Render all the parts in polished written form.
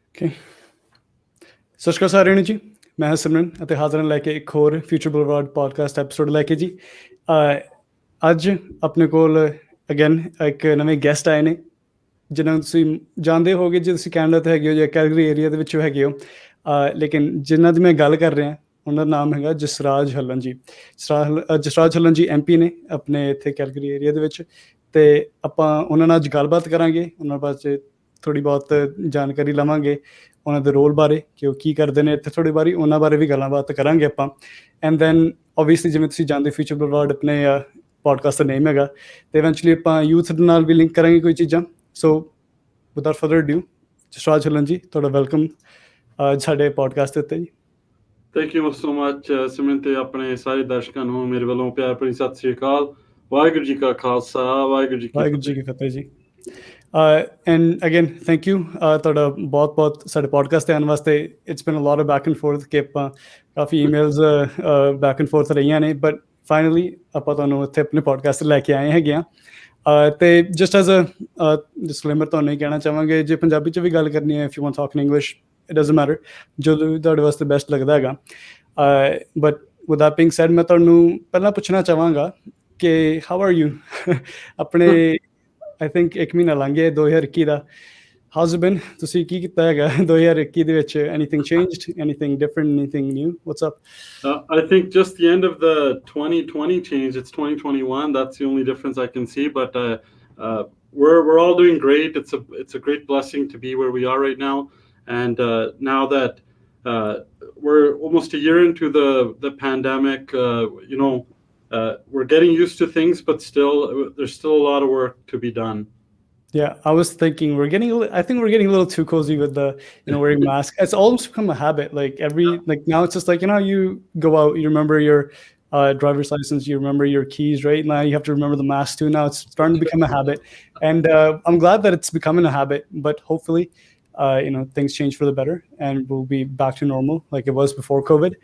Okay, ਸਤਿ ਸ਼੍ਰੀ ਅਕਾਲ ਸਾਰਿਆਂ ਨੂੰ ਜੀ। ਮੈਂ ਹਾਂ ਸਿਮਰਨ ਅਤੇ ਹਾਜ਼ਰ ਹਾਂ ਲੈ ਕੇ ਇੱਕ ਹੋਰ ਫਿਊਚਰ ਬੁਲਵਾਰਡ ਪੋਡਕਾਸਟ ਐਪੀਸੋਡ ਲੈ ਕੇ ਜੀ। ਅੱਜ ਆਪਣੇ ਕੋਲ ਅਗੇਨ ਇੱਕ ਨਵੇਂ ਗੈਸਟ ਆਏ ਨੇ ਜਿਨ੍ਹਾਂ ਨੂੰ ਤੁਸੀਂ ਜਾਣਦੇ ਹੋਗੇ ਜੇ ਤੁਸੀਂ ਕੈਨੇਡਾ 'ਤੇ ਹੈਗੇ ਹੋ ਜਾਂ ਕੈਲਗਰੀ ਏਰੀਆ ਦੇ ਵਿੱਚੋਂ ਹੈਗੇ ਹੋ। ਲੇਕਿਨ ਜਿਨ੍ਹਾਂ ਦੀ ਮੈਂ ਗੱਲ ਕਰ ਰਿਹਾ ਉਹਨਾਂ ਦਾ ਨਾਮ ਹੈਗਾ ਜਸਰਾਜ ਹੱਲਨ ਜੀ। ਜਸਰਾਜ ਹੱਲਨ ਜੀ MP ਨੇ ਆਪਣੇ ਇੱਥੇ ਕੈਲਗਰੀ ਏਰੀਆ ਦੇ ਵਿੱਚ, ਅਤੇ ਆਪਾਂ ਉਹਨਾਂ ਨਾਲ ਅੱਜ ਗੱਲਬਾਤ ਕਰਾਂਗੇ। ਉਹਨਾਂ ਬਾਰੇ ਥੋੜ੍ਹੀ ਬਹੁਤ ਜਾਣਕਾਰੀ ਲਵਾਂਗੇ, ਉਹਨਾਂ ਦੇ ਰੋਲ ਬਾਰੇ ਕਿ ਉਹ ਕੀ ਕਰਦੇ ਨੇ ਇੱਥੇ, ਥੋੜ੍ਹੀ ਵਾਰੀ ਉਹਨਾਂ ਬਾਰੇ ਵੀ ਗੱਲਬਾਤ ਕਰਾਂਗੇ ਆਪਾਂ। ਐਂਡ ਦੈਨ ਓਬਵੀਅਸਲੀ ਜਿਵੇਂ ਤੁਸੀਂ ਜਾਣਦੇ ਫਿਊਚਰ ਬੁਲਵਾਰਡ ਆਪਣੇ ਪੋਡਕਾਸਟ ਦਾ ਨੇਮ ਹੈਗਾ, ਅਤੇ ਇਵੈਂਚੁਅਲੀ ਆਪਾਂ ਯੂਥ ਦੇ ਨਾਲ ਵੀ ਲਿੰਕ ਕਰਾਂਗੇ ਕੋਈ ਚੀਜ਼ਾਂ। ਸੋ ਵਿਦਆਊਟ ਫਰਦਰ ਅਡਿਊ, ਜਸਰਾਜ ਹੱਲਨ ਜੀ, ਤੁਹਾਡਾ ਵੈਲਕਮ ਸਾਡੇ ਪੋਡਕਾਸਟ ਦੇ ਉੱਤੇ ਜੀ। ਥੈਂਕ ਯੂ ਸੋ ਮਚ ਸਿਮਰਨ, ਤੇ ਆਪਣੇ ਸਾਰੇ ਦਰਸ਼ਕਾਂ ਨੂੰ ਮੇਰੇ ਵੱਲੋਂ ਪਿਆਰ ਭਰੀ ਸਤਿ ਸ੍ਰੀ ਅਕਾਲ। ਵਾਹਿਗੁਰੂ ਜੀ ਕਾ ਖਾਲਸਾ, ਵਾਹਿਗੁਰੂ ਜੀ ਕੀ ਫਤਿਹ ਜੀ। ਐਂਡ ਅਗੇਨ ਥੈਂਕ ਯੂ ਤੁਹਾਡਾ ਬਹੁਤ ਬਹੁਤ ਸਾਡੇ ਪੋਡਕਾਸਟ 'ਤੇ ਆਉਣ ਵਾਸਤੇ। It's been a lot of back and forth ਕਿ ਆਪਾਂ ਕਾਫੀ ਈਮੇਲਸ ਬੈਕ ਐਂਡ ਫੋਰਥ ਰਹੀਆਂ ਨੇ, ਬਟ ਫਾਈਨਲੀ ਆਪਾਂ ਤੁਹਾਨੂੰ ਇੱਥੇ ਆਪਣੇ ਪੋਡਕਾਸਟ ਲੈ ਕੇ ਆਏ ਹੈਗੇ ਹਾਂ। ਅਤੇ ਜਸਟ ਐਜ਼ ਅ ਡਿਸਕਲੇਮਰ ਤੁਹਾਨੂੰ ਇਹ ਕਹਿਣਾ ਚਾਹਾਂਗੇ, ਜੇ ਪੰਜਾਬੀ 'ਚ ਵੀ ਗੱਲ ਕਰਨੀ ਹੈ, if you want talk in English, it doesn't matter, ਜੋ ਵੀ ਤੁਹਾਡੇ ਵਾਸਤੇ ਬੈਸਟ ਲੱਗਦਾ ਹੈਗਾ। But with that being said, ਮੈਂ ਤੁਹਾਨੂੰ ਪਹਿਲਾਂ ਪੁੱਛਣਾ ਚਾਹਾਂਗਾ ਕਿ ਹਾਊ ਆਰ ਯੂ? ਆਪਣੇ ਆਈ ਥਿੰਕ 1 ਮਹੀਨਾ ਲੰਘ ਗਿਆ 2021 ਦਾ। ਹਾਊਜ਼ ਬਿਨ? ਤੁਸੀਂ ਕੀ ਕੀਤਾ ਹੈਗਾ 2021 ਦੇ ਵਿੱਚ? Anything changed, anything different, anything new? What's up? I think just the end of the 2020 change. It's 2021. That's the only difference I can see. But we're all doing great. It's a great blessing to be where we are right now. And now that we're almost a year into the pandemic, we're getting used to things, but still there's still a lot of work to be done. Yeah, I was thinking I think we're getting a little too cozy with the wearing masks. It's almost become a habit. Like now it's just like, you go out, you remember your driver's license, you remember your keys, right? Now you have to remember the mask too. Now it's starting to become a habit, and I'm glad that it's becoming a habit. But hopefully, things change for the better, and we'll be back to normal like it was before COVID.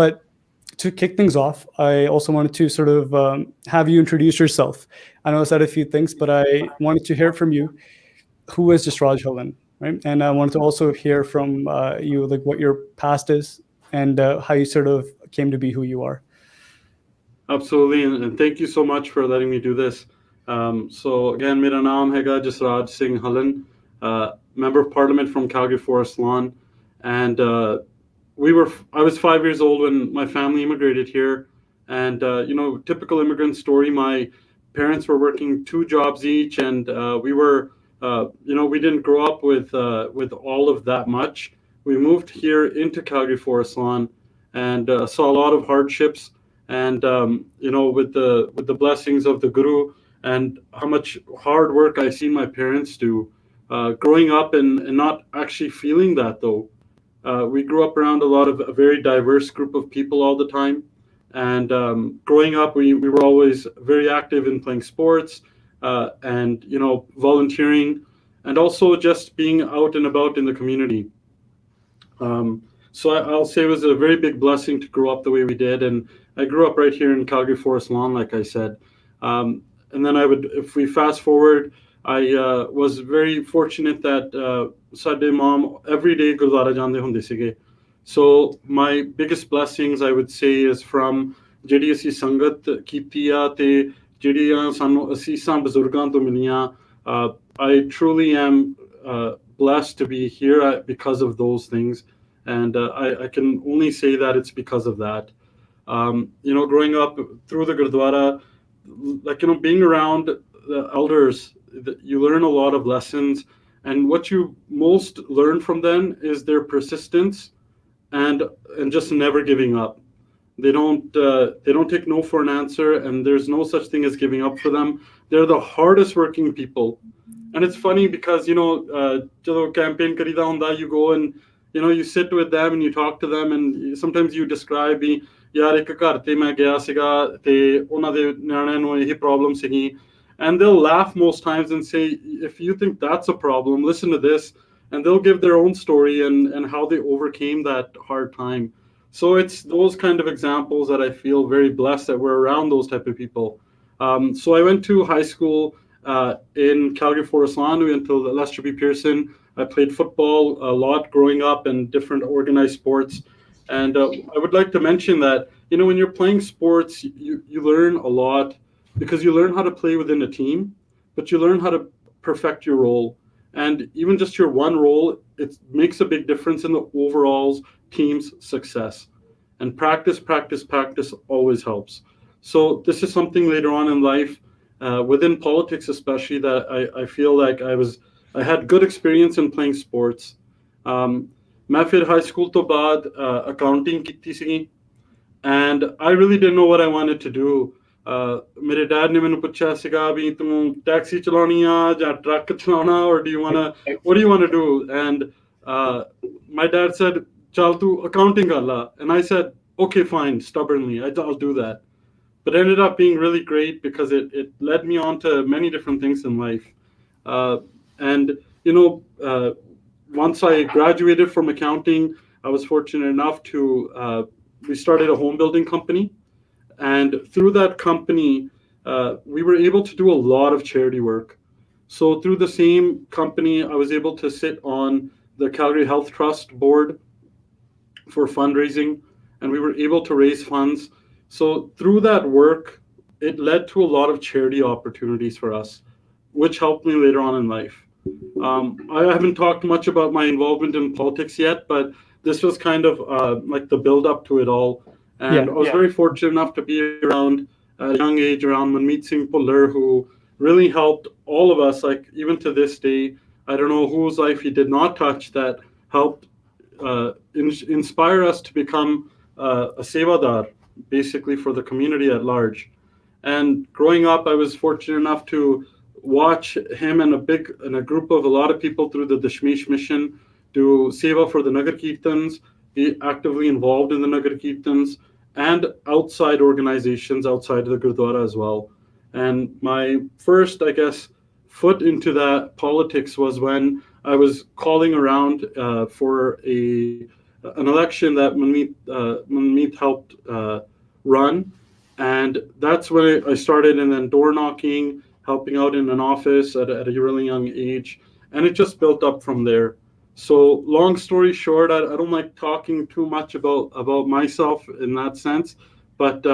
But to kick things off, I also wanted to sort of have you introduce yourself. I know I said a few things, but I wanted to hear from you. Who is Jisraj Houlihan, right? And I wanted to also hear from you, like what your past is and how you sort of came to be who you are. Absolutely, and thank you so much for letting me do this. So again, mera naam hai Jisraj Singh Houlihan, Member of Parliament from Calgary Forest Lawn, and I was 5 years old when my family immigrated here, and typical immigrant story. My parents were working 2 jobs each, and we were we didn't grow up with all of that much. We moved here into Calgary Forest Lawn and saw a lot of hardships, and with the blessings of the Guru and how much hard work I see my parents do, growing up and not actually feeling that though. We grew up around a very diverse group of people all the time. And growing up, we were always very active in playing sports and, volunteering, and also just being out and about in the community. So I'll say it was a very big blessing to grow up the way we did. And I grew up right here in Calgary Forest Lawn, like I said. And then if we fast forward, I was very fortunate that Sade mom every day Gurdwara jande hunde sige. So my biggest blessings, I would say, is from ਜਿਹੜੀ ਅਸੀਂ ਸੰਗਤ ਕੀਤੀ ਆ ਤੇ ਜਿਹੜੀਆਂ ਸਾਨੂੰ ਅਸੀਸਾਂ ਬਜ਼ੁਰਗਾਂ ਤੋਂ ਮਿਲੀਆਂ. I truly am blessed to be here because of those things, and I can only say that it's because of that. Growing up through the Gurdwara, being around the elders, you learn a lot of lessons, and what you most learn from them is their persistence and just never giving up. They don't take no for an answer, and there's no such thing as giving up for them. They're the hardest working people. And it's funny because jado campaign karida hunda, you go and you sit with them and you talk to them, and sometimes you describe yaar ek ghar te main gaya siga te ਉਹਨਾਂ ਦੇ ਨਿਆਣਿਆਂ ਨੂੰ ਇਹ problem ਸੀਗੀ, and they'll laugh most times and say, if you think that's a problem, listen to this, and they'll give their own story and how they overcame that hard time. So it's those kind of examples that I feel very blessed that we're around those type of people. So I went to high school in Calgary Forest Lawn. We went to Lester B. Pearson. I played football a lot growing up and different organized sports. And I would like to mention that, when you're playing sports, you learn a lot because you learn how to play within a team, but you learn how to perfect your role. And even just your one role, it makes a big difference in the overall team's success. And practice always helps. So this is something later on in life, within politics especially, that I feel like I had good experience in playing sports. मैं फिर high school ਤੋਂ ਬਾਅਦ accounting ਕੀਤੀ ਸੀਗੀ, and I really didn't know what I wanted to do. ਮੇਰੇ dad ਨੇ ਮੈਨੂੰ ਪੁੱਛਿਆ ਸੀਗਾ ਵੀ ਤੂੰ ਟੈਕਸੀ ਚਲਾਉਣੀ ਆ ਜਾਂ ਟਰੱਕ ਚਲਾਉਣਾ, or what do you want to do? And my dad said, ਚੱਲ ਤੂੰ accounting ਕਰ ਲਾ. And I said, okay, fine, stubbornly, I'll do that. But it ended up being really great because it led me on to many different things in life. And once I graduated from accounting, I was fortunate enough to we started a home building company, and through that company, we were able to do a lot of charity work. So through the same company, I was able to sit on the Calgary Health Trust board for fundraising, and we were able to raise funds. So through that work, it led to a lot of charity opportunities for us, which helped me later on in life. I haven't talked much about my involvement in politics yet, but this was kind of like the build up to it all. And I was very fortunate enough to be around at a young age around Manmeet Singh Puller, who really helped all of us. Like even to this day, I don't know whose life he did not touch that helped inspire us to become a sevadar, basically for the community at large. And growing up, I was fortunate enough to watch him and a group of a lot of people through the Dashmish mission do seva for the Nagar Kirtans, be actively involved in the Nagar Kirtans, and outside organizations outside of the Gurdwara as well. And my first, I guess, foot into that politics was when I was calling around for an election that Manmeet helped run. And that's when I started, and then door knocking, helping out in an office at a really young age. And it just built up from there. So long story short, I don't like talking too much about myself in that sense, but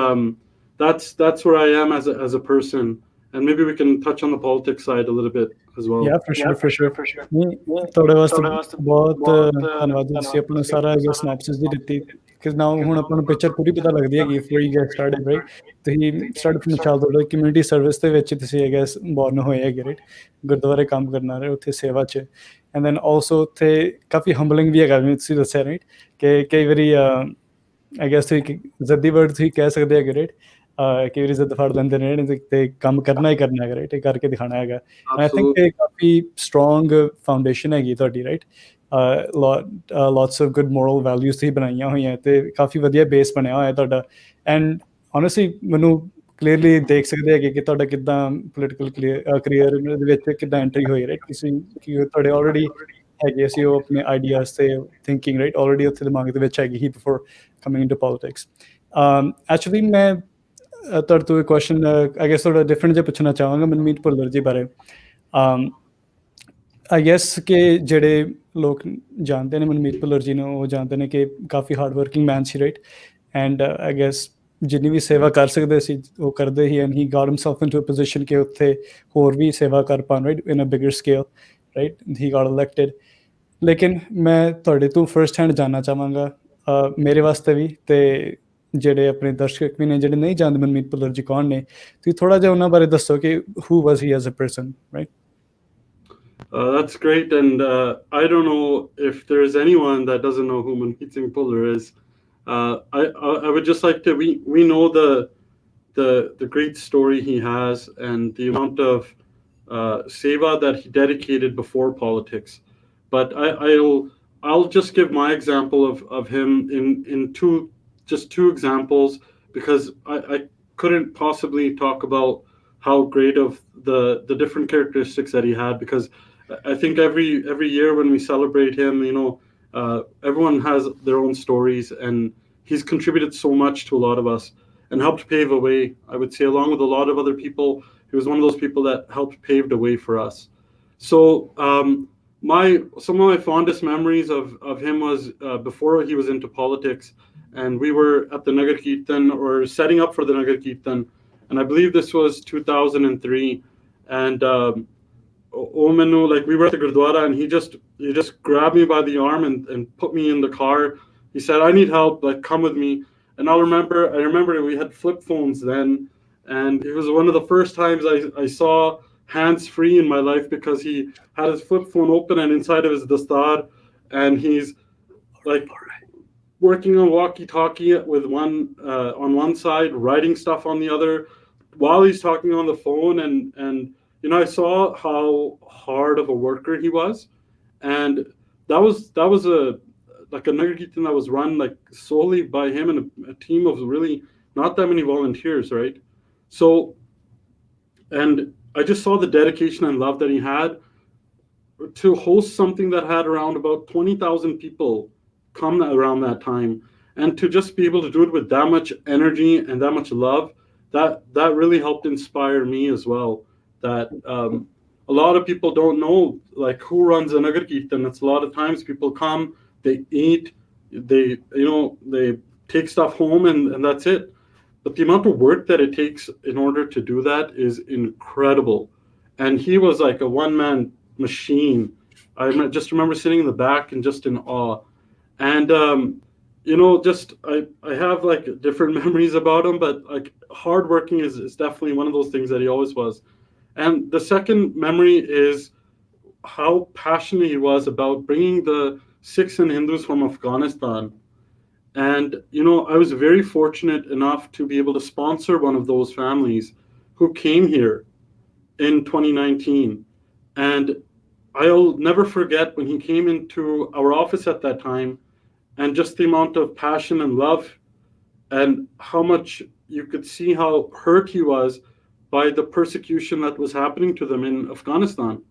that's where I am as a person. And maybe we can touch on the politics side a little bit as well. Yeah, for sure. ਨਹੀਂ ਤੁਹਾਡੇ ਵਾਸਤੇ ਬਹੁਤ ਧੰਨਵਾਦ ਤੁਸੀਂ ਆਪਣਾ ਸਾਰਾ ਸਿਨੈਪਸਿਸ ਦੀ ਦਿੱਤੀ, ਕਿ ਨਾ ਹੁਣ ਆਪਾਂ ਨੂੰ ਪਿਕਚਰ ਪੂਰੀ ਪਤਾ ਲੱਗਦੀ ਹੈਗੀ for you get started, right? ਤੁਸੀਂ start from childhood community service ਦੇ ਵਿੱਚ ਤੁਸੀਂ ਆਈ ਗੈਸ ਬੋਰਨ ਹੋਏ ਹੈਗੇ, ਰਾਈਟ? ਗੁਰਦੁਆਰੇ ਕੰਮ ਕਰਨਾ, ਰਹੇ ਉੱਥੇ ਸੇਵਾ 'ਚ, ਐਂਡ ਦੈਨ ਆਲਸੋ ਉੱਥੇ ਕਾਫੀ ਹੰਬਲਿੰਗ ਵੀ ਹੈਗਾ, ਜਿਵੇਂ ਤੁਸੀਂ ਦੱਸਿਆ, ਰਾਈਟ? ਕਿ ਕਈ ਵਾਰੀ ਆਈ ਗੈਸ ਤੁਸੀਂ ਜ਼ੱਦੀ ਵਰਡ ਤੁਸੀਂ ਕਹਿ ਸਕਦੇ ਹੈਗੇ, ਰਾਈਟ? ਕਈ ਵਾਰੀ ਜ਼ਿੱਦ ਫੜ ਲੈਂਦੇ ਨੇ ਤੇ ਕੰਮ ਕਰਨਾ ਹੀ ਕਰਨਾ ਹੈਗਾ, ਰਾਈਟ? ਇਹ ਕਰਕੇ ਦਿਖਾਉਣਾ ਹੈਗਾ। ਆਈ ਥਿੰਕ ਇਹ ਕਾਫੀ ਸਟਰੋਂਗ ਫਾਊਂਡੇਸ਼ਨ ਹੈਗੀ ਤੁਹਾਡੀ, right? Lots of good moral values ਤੁਸੀਂ ਬਣਾਈਆਂ ਹੋਈਆਂ, ਅਤੇ ਕਾਫੀ ਵਧੀਆ ਬੇਸ ਬਣਿਆ ਹੋਇਆ ਤੁਹਾਡਾ। ਐਂਡ ਓਨੈਸਟਲੀ ਮੈਨੂੰ ਕਲੀਅਰਲੀ ਦੇਖ ਸਕਦੇ ਹੈਗੇ ਕਿ ਤੁਹਾਡਾ ਕਿੱਦਾਂ ਪੋਲੀਟੀਕਲ ਕਰੀਅਰ ਦੇ ਵਿੱਚ ਕਿੱਦਾਂ ਐਂਟਰੀ ਹੋਈ, ਰਾਈਟ? ਤੁਸੀਂ ਕਿ ਤੁਹਾਡੇ ਆਲਰੇਡੀ ਹੈਗੇ ਸੀ ਉਹ ਆਪਣੇ ਆਈਡੀਆਜ਼ ਅਤੇ ਥਿੰਕਿੰਗ, ਰਾਈਟ? ਆਲਰੇਡੀ ਉੱਥੇ ਦਿਮਾਗ ਦੇ ਵਿੱਚ ਹੈਗੀ ਹੀ before coming into politics. Actually ਮੈਂ ਤੁਹਾਡੇ ਤੋਂ ਇੱਕ ਕੁਐਸ਼ਨ ਆਈ ਗੈਸ ਥੋੜ੍ਹਾ ਡਿਫਰੈਂਟ ਜਿਹਾ ਪੁੱਛਣਾ ਚਾਹਾਂਗਾ ਮਨਮੀਤ ਭੁੱਲਰ ਜੀ ਬਾਰੇ। ਆਈ ਗੈਸ ਕਿ ਜਿਹੜੇ ਲੋਕ ਜਾਣਦੇ ਨੇ ਮਨਮੀਤ ਭੁੱਲਰ ਜੀ ਨੂੰ, ਉਹ ਜਾਣਦੇ ਨੇ ਕਿ ਕਾਫੀ ਹਾਰਡ ਵਰਕਿੰਗ ਮੈਨ ਸੀ, ਰਾਈਟ? ਐਂਡ ਆਈ ਗੈਸ ਜਿੰਨੀ ਵੀ ਸੇਵਾ ਕਰ ਸਕਦੇ ਸੀ ਉਹ ਕਰਦੇ ਹੀ, and he got himself into a position ਕਿ ਉੱਥੇ ਹੋਰ ਵੀ ਸੇਵਾ ਕਰ ਪਾਉਣ, right? In a bigger scale, right? He got elected. ਲੇਕਿਨ ਮੈਂ ਤੁਹਾਡੇ ਤੋਂ ਫਰਸਟ ਹੈਂਡ ਜਾਣਨਾ ਚਾਹਾਂਗਾ, ਮੇਰੇ ਵਾਸਤੇ ਵੀ ਅਤੇ ਜਿਹੜੇ ਆਪਣੇ ਦਰਸ਼ਕ ਵੀ ਨੇ ਜਿਹੜੇ ਨਹੀਂ ਜਾਣਦੇ ਮਨਮੀਤ ਭੁੱਲਰ ਜੀ ਕੌਣ ਨੇ, ਤੁਸੀਂ ਥੋੜ੍ਹਾ ਜਿਹਾ ਉਹਨਾਂ ਬਾਰੇ ਦੱਸੋ ਕਿ who was he as a person, right? That's great, and I don't know if there is anyone that doesn't know who Manmeet Singh Puller is. I would just like to, we know the great story he has and the amount of seva that he dedicated before politics, but I'll just give my example of him in two examples, because I couldn't possibly talk about how great of the different characteristics that he had, because I think every year when we celebrate him, everyone has their own stories, and he's contributed so much to a lot of us. and helped pave a way. I would say, along with a lot of other people, he was one of those people that helped pave the way for us. So my some of my fondest memories of him was before he was into politics, and we were at the Nagar Kirtan, or setting up for the Nagar Kirtan, and I believe this was 2003, and like we were at the Gurdwara, and he just grabbed me by the arm and put me in the car. He said, "I need help. Like, come with me." And I remember we had flip phones then, and it was one of the first times I saw hands free in my life, because he had his flip phone open and inside of his dastar, and he's like working on walkie-talkie with one on one side, writing stuff on the other, while he's talking on the phone. And I saw how hard of a worker he was, and that was a like a Nagar Kirtan that was run like solely by him and a team of really not that many volunteers, right? So, and I just saw the dedication and love that he had to host something that had around about 20,000 people come around that time, and to just be able to do it with that much energy and that much love, that really helped inspire me as well. That a lot of people don't know, like, who runs a Nagar Kirtan. It's a lot of times people come, they eat, they take stuff home, and that's it. But the amount of work that it takes in order to do that is incredible. And he was like a one-man machine. Just remember sitting in the back and just in awe. And just I have like different memories about him, but like hardworking is definitely one of those things that he always was. And the second memory is how passionate he was about bringing the Sikhs and Hindus from Afghanistan. And I was very fortunate enough to be able to sponsor one of those families who came here in 2019. And I'll never forget when he came into our office at that time, and just the amount of passion and love, and how much you could see how hurt he was by the persecution that was happening to them in Afghanistan.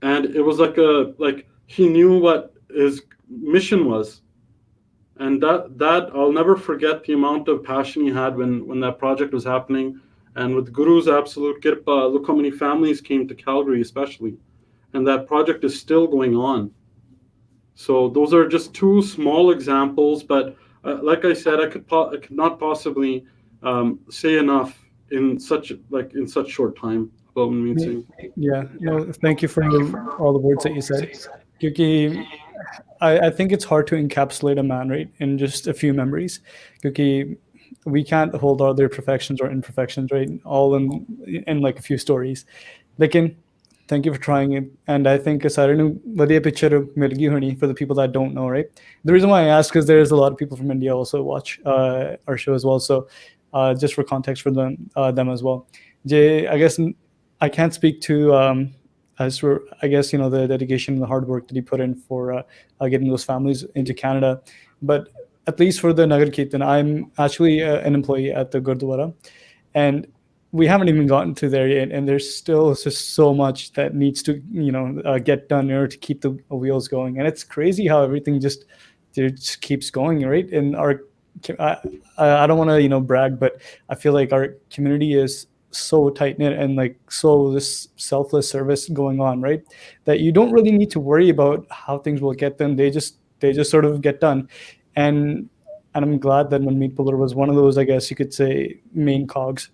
And it was like he knew what his mission was. And that I'll never forget the amount of passion he had when that project was happening. And with Guru's absolute kirpa, look how many families came to Calgary, especially. And that project is still going on. So those are just two small examples, but like I said, I could not possibly say enough in such short time about Manmeet Singh. Yeah, no, thank you for all the words that you said. Kyunki I think it's hard to encapsulate a man, right, in just a few memories. Kyunki we can't hold all their perfections or imperfections, right, all in like a few stories. Lekin, thank you for trying it. And I think vadiya picture mil gayi honi for the people that don't know, right? The reason why I ask is there's a lot of people from India also watch our show as well. So just for context for them as well. Jay, I guess I can't speak to as for, I guess, the dedication and the hard work that he put in for getting those families into Canada. But at least for the Nagar Kirtan, I'm actually an employee at the Gurdwara, and we haven't even gotten to there yet. And there's still just so much that needs to, get done in order to keep the wheels going. And it's crazy how everything just keeps going, right? And I don't want to, brag, but I feel like our community is so tight knit and like so this selfless service going on, right? That you don't really need to worry about how things will get done. They just sort of get done. And I'm glad that Manmeet Bhullar was one of those, I guess you could say, main cogs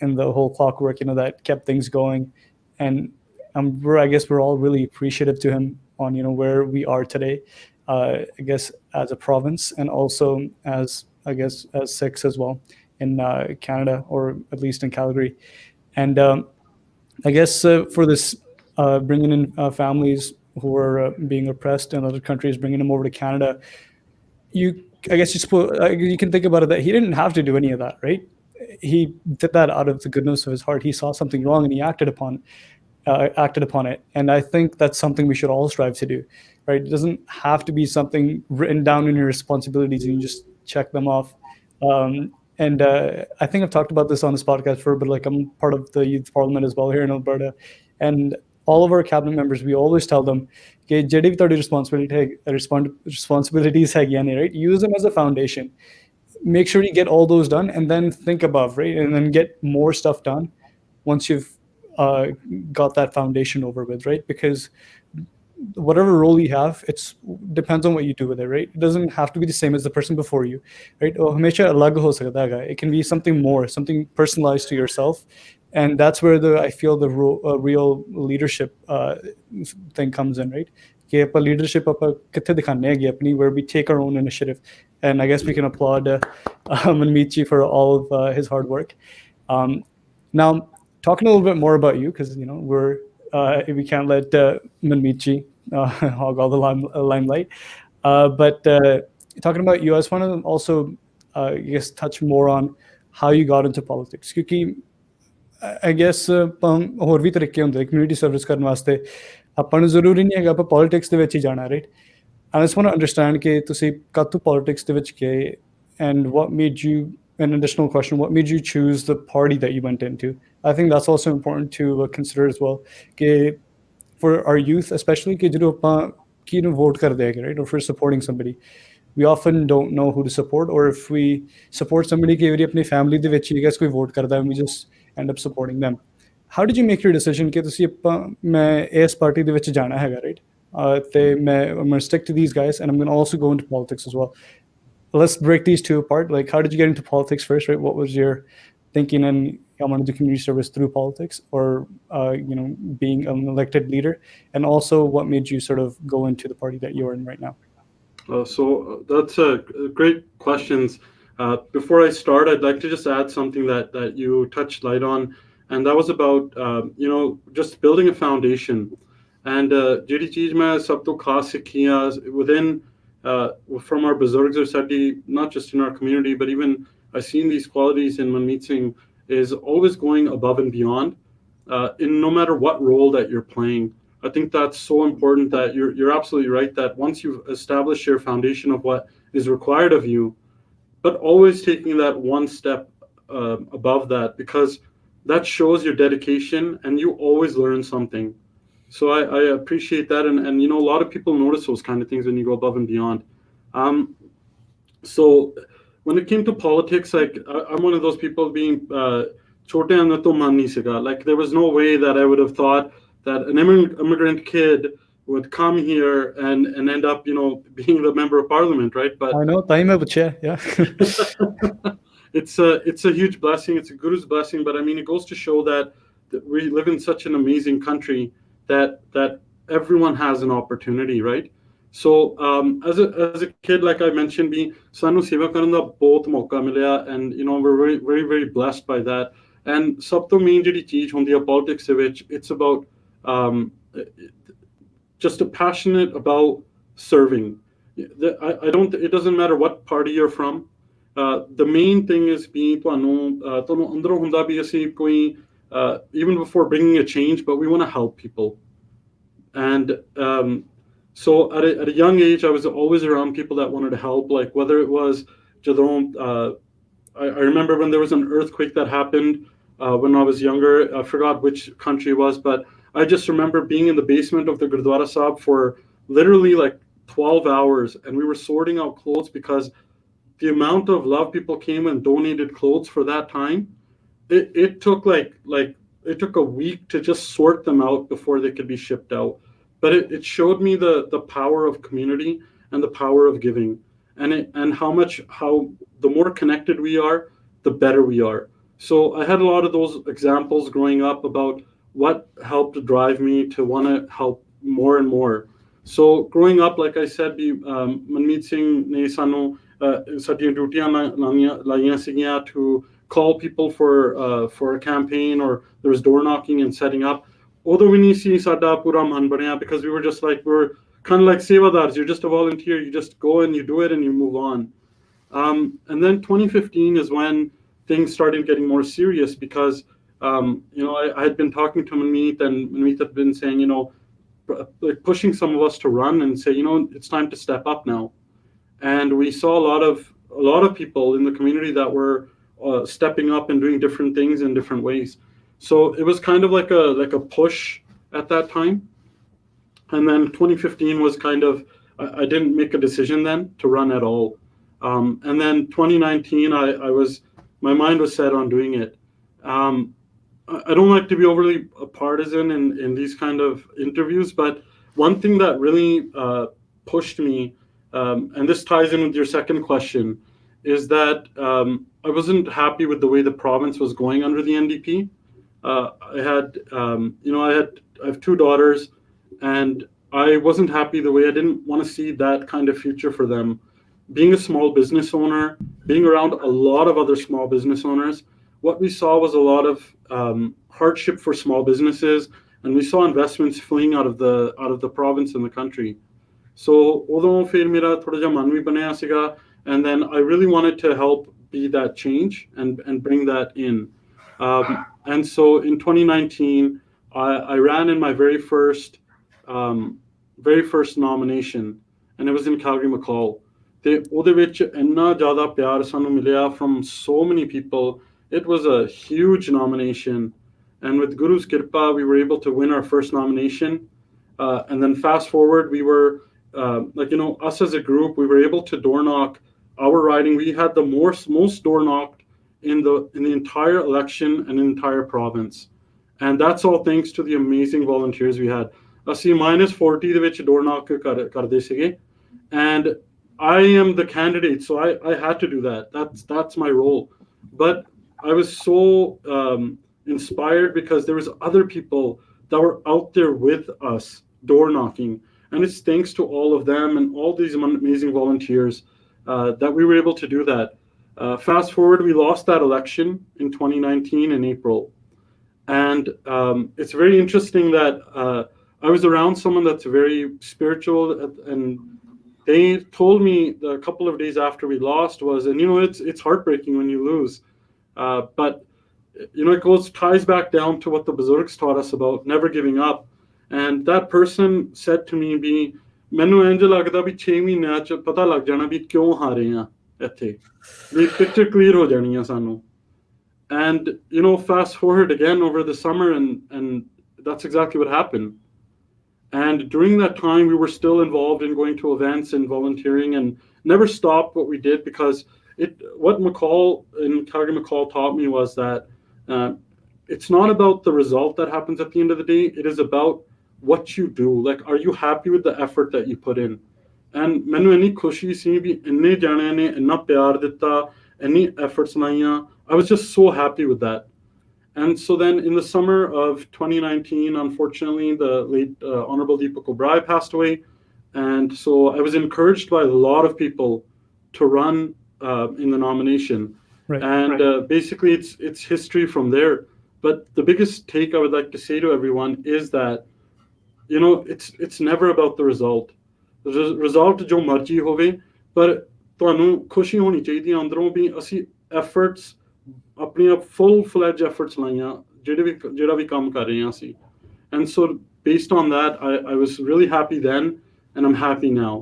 in the whole clockwork, that kept things going. And I guess we're all really appreciative to him on, where we are today, I guess, as a province, and also as Sikhs as well in Canada, or at least in Calgary. And I guess for this bringing in families who are being oppressed in other countries, bringing them over to Canada, you can think about it that he didn't have to do any of that, right? He did that out of the goodness of his heart. He saw something wrong and he acted upon it. And I think that's something we should all strive to do, right? It doesn't have to be something written down in your responsibilities and you just check them off. And I think I've talked about this on this podcast before, but like I'm part of the youth parliament as well here in Alberta, and all of our cabinet members, we always tell them, okay, ਜਿਹੜੀ ਵੀ ਤੁਹਾਡੀ responsibilities ਹੈਗੀਆਂ ਨੇ, right? Use them as a foundation. make sure you get all those done, and then think above, right? And then get more stuff done once you've got that foundation over with, right? Because whatever role you have, it's depends on what you do with it, right? It doesn't have to be the same as the person before you, right? Oh, हमेशा अलग हो सकता है. It can be something more, something personalized to yourself, and that's where I feel the real leadership thing comes in, right? कि ਆਪਾਂ leadership ਆਪਾਂ कित्थे दिखाने हैगी अपनी, where we take our own initiative, and I guess we can applaud Manmeet for all of his hard work. Now, talking a little bit more about you, because we can't let Manmeet hog all the limelight. But talking about you, I just want to also, I guess, touch more on how you got into politics. Because I guess ਹੋਰ ਵੀ ਤਰੀਕੇ ਹੁੰਦੇ community service ਕਰਨ ਵਾਸਤੇ, ਆਪਾਂ ਨੂੰ ਜ਼ਰੂਰੀ ਨਹੀਂ ਹੈਗਾ ਆਪਾਂ politics ਦੇ ਵਿੱਚ ਹੀ ਜਾਣਾ, right? I just want to understand ਕਿ ਤੁਸੀਂ ਕਦ ਤੋਂ politics ਦੇ ਵਿੱਚ ਗਏ, and what made you, an additional question, what made you choose the party that you went into? I think that's also important to consider as well. कि for our youth, especially कि ਜਦੋਂ ਆਪਾਂ ਕਿਹਨੂੰ vote ਕਰਦੇ ਹੈਗੇ, right? Or for supporting somebody, we often don't know who to support, or if we support somebody ਕਿ ਆਪਣੀ family ਦੇ ਵਿੱਚ ਹੀ guess ਕੋਈ vote ਕਰਦਾ, and we just end up supporting them. How did you make your decision ਕਿ ਤੁਸੀਂ ਮੈਂ ਇਸ party ਦੇ ਵਿੱਚ ਜਾਣਾ ਹੈਗਾ, right? I'm going to stick to these guys, and I'm going to also go into politics as well. Let's break these two apart. Like, how did you get into politics first, right? What was your thinking, and I want to do community service through politics, or being an elected leader, and also what made you sort of go into the party that you're in right now? So that's great questions. Before I start, I'd like to just add something that you touched light on, and that was about just building a foundation. And ਜਿਹੜੀ ਚੀਜ਼ ਮੈਂ ਸਭ ਤੋਂ ਖਾਸ ਸਿੱਖੀ ਆ within from our buzurgs or sadi, not just in our community, but even I've seen these qualities in Manmeet Singh, is always going above and beyond in no matter what role that you're playing. I think that's so important, that you're absolutely right, that once you've established your foundation of what is required of you, but always taking that one step above that, because that shows your dedication and you always learn something. So I appreciate that, and a lot of people notice those kind of things when you go above and beyond. So when it came to politics, like I'm one of those people being chote anna to man nahi siga. Like there was no way that I would have thought that an immigrant kid would come here and end up being the member of parliament, right? But I know time hai puchya, yeah. It's a huge blessing. It's a guru's blessing, but I mean it goes to show that we live in such an amazing country that everyone has an opportunity, right? So as a kid, like I mentioned, sanu seva karan da bahut mauka milya, and we're very very very blessed by that. And sab to main jehdi cheez hundi hai politics de vich, it's about just a passionate about serving. It doesn't matter what party you're from. The main thing is being ਤੁਹਾਨੂੰ ਅੰਦਰੋਂ ਹੁੰਦਾ ਵੀ ਅਸੀਂ ਕੋਈ even before bringing a change, but we want to help people. And so at a young age, I was always around people that wanted to help, like whether it was I remember when there was an earthquake that happened when I was younger. I forgot which country it was, but I just remember being in the basement of the Gurdwara Sahib for literally like 12 hours, and we were sorting out clothes because the amount of love people came and donated clothes for that time. It took it took a week to just sort them out before they could be shipped out. But it showed me the power of community and the power of giving, and how the more connected we are, the better we are. So I had a lot of those examples growing up about what helped drive me to want to help more and more. So growing up, like I said, Manmeet Singh ne sanu ਸਾਡੀਆਂ ਡਿਊਟੀਆਂ ਲਾਈਆਂ ਸੀਗੀਆਂ to call people for a campaign, or there was door knocking and setting up. Although we ਨਹੀਂ ਸੀ ਸਾਡਾ ਪੂਰਾ ਮਨ ਬਣਿਆ, because we were just like, we're kind of like sevadars. You're just a volunteer. You just go and you do it and you move on. And then 2015 is when things started getting more serious, because I had been talking to Manmeet, and Manmeet had been saying, like pushing some of us to run and say, it's time to step up now. And we saw a lot of people in the community that were stepping up and doing different things in different ways. So it was kind of like a push at that time. And then 2015 was kind of, I didn't make a decision then to run at all. And then 2019, my mind was set on doing it. I don't like to be overly partisan in these kind of interviews, but one thing that really pushed me, and this ties in with your second question, is that I wasn't happy with the way the province was going under the NDP. I had, I have two daughters, and I wasn't happy the way I didn't want to see that kind of future for them. Being a small business owner, being around a lot of other small business owners, what we saw was a lot of hardship for small businesses, and we saw investments fleeing out of the province and the country. So although फिर मेरा थोड़ा जा मन भी बनया सीगा, and then I really wanted to help be that change and bring that in. And so in 2019, I ran in my very first nomination, and it was in Calgary McCall. ਤੇ ਉਹਦੇ ਵਿੱਚ ਇੰਨਾ ਜ਼ਿਆਦਾ ਪਿਆਰ ਸਾਨੂੰ ਮਿਲਿਆ from so many people. It was a huge nomination, and with Guru's Kirpa, we were able to win our first nomination. And then fast forward, we were us as a group, we were able to door knock our riding. We had the most door knocked in the entire election and entire province, and that's all thanks to the amazing volunteers we had. ਅਸੀਂ -40 ਦੇ ਵਿੱਚ door knock ਕਰਦੇ ਸੀਗੇ, and I am the candidate, so I had to do that. That's my role. But I was so inspired because there was other people that were out there with us door knocking, and it's thanks to all of them and all these amazing volunteers that we were able to do that. Fast forward, we lost that election in 2019 in April, and it's very interesting that I was around someone that's very spiritual, and they told me a couple of days after we lost was, and it's heartbreaking when you lose, but it ties back down to what the Buzurgs taught us about never giving up. And that person said to me, ਮੈਨੂੰ ਇੰਜ ਲੱਗਦਾ ਵੀ 6 ਮਹੀਨਿਆਂ ਚ ਪਤਾ ਲੱਗ ਜਾਣਾ ਵੀ ਕਿਉਂ ਹਾਰੇ ਆ ਇੱਥੇ, ਵੀ ਪਿਕਚਰ ਕਲੀਅਰ ਹੋ ਜਾਣੀ ਆ ਸਾਨੂੰ. And fast forward again over the summer, and that's exactly what happened. And during that time, we were still involved in going to events and volunteering, and never stopped what we did, because what Calgary McCall taught me was that it's not about the result that happens at the end of the day. It is about what you do. Like, are you happy with the effort that you put in? And ਮੈਨੂੰ ਇੰਨੀ ਖੁਸ਼ੀ ਸੀ ਵੀ ਇੰਨੇ ਜਾਣਿਆਂ ਨੇ ਇੰਨਾ ਪਿਆਰ ਦਿੱਤਾ, ਇੰਨੀ efforts ਲਾਈਆਂ. I was just so happy with that. And so then in the summer of 2019, unfortunately, the late Honorable Deepak O'Brien passed away. And so I was encouraged by a lot of people to run in the nomination. Right. And basically, it's history from there. But the biggest take I would like to say to everyone is that, it's never about the result. The result jo marji hove, par ਤੁਹਾਨੂੰ ਖੁਸ਼ੀ ਹੋਣੀ ਚਾਹੀਦੀ ਹੈ ਅੰਦਰੋਂ ਵੀ ਅਸੀਂ efforts ਆਪਣੀਆਂ full-fledged efforts ਲਾਈਆਂ ਜਿਹੜਾ ਵੀ ਕੰਮ ਕਰ ਰਹੇ ਹਾਂ ਅਸੀਂ. And so based on that, I was really happy then, and I'm happy now.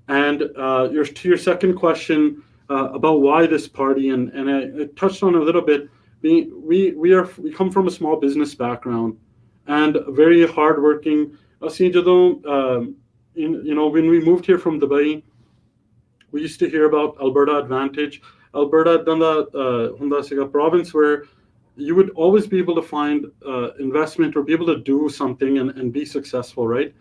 And to your second question about why this party, and I touched on it a little bit. We come from a small business background and very hardworking. ਅਸੀਂ ਜਦੋਂ when we moved here from Dubai, we used to hear about Alberta Advantage. Alberta ਹੁੰਦਾ ਸੀਗਾ province where you would always be able to find investment or be able to do something and be successful, right?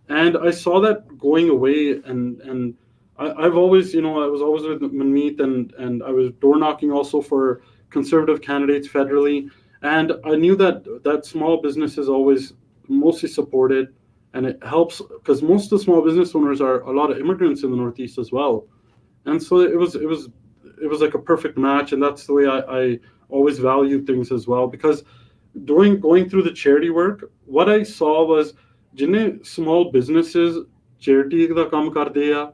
And I saw that going away, and I've always, I was always with Manmeet, and I was door knocking also for conservative candidates federally, and I knew that small business is always mostly supported, and it helps because most of the small business owners are a lot of immigrants in the Northeast as well. And so it was like a perfect match, and that's the way I always valued things as well. Because going through the charity work, what I saw was jinne small businesses charity da kam karde a,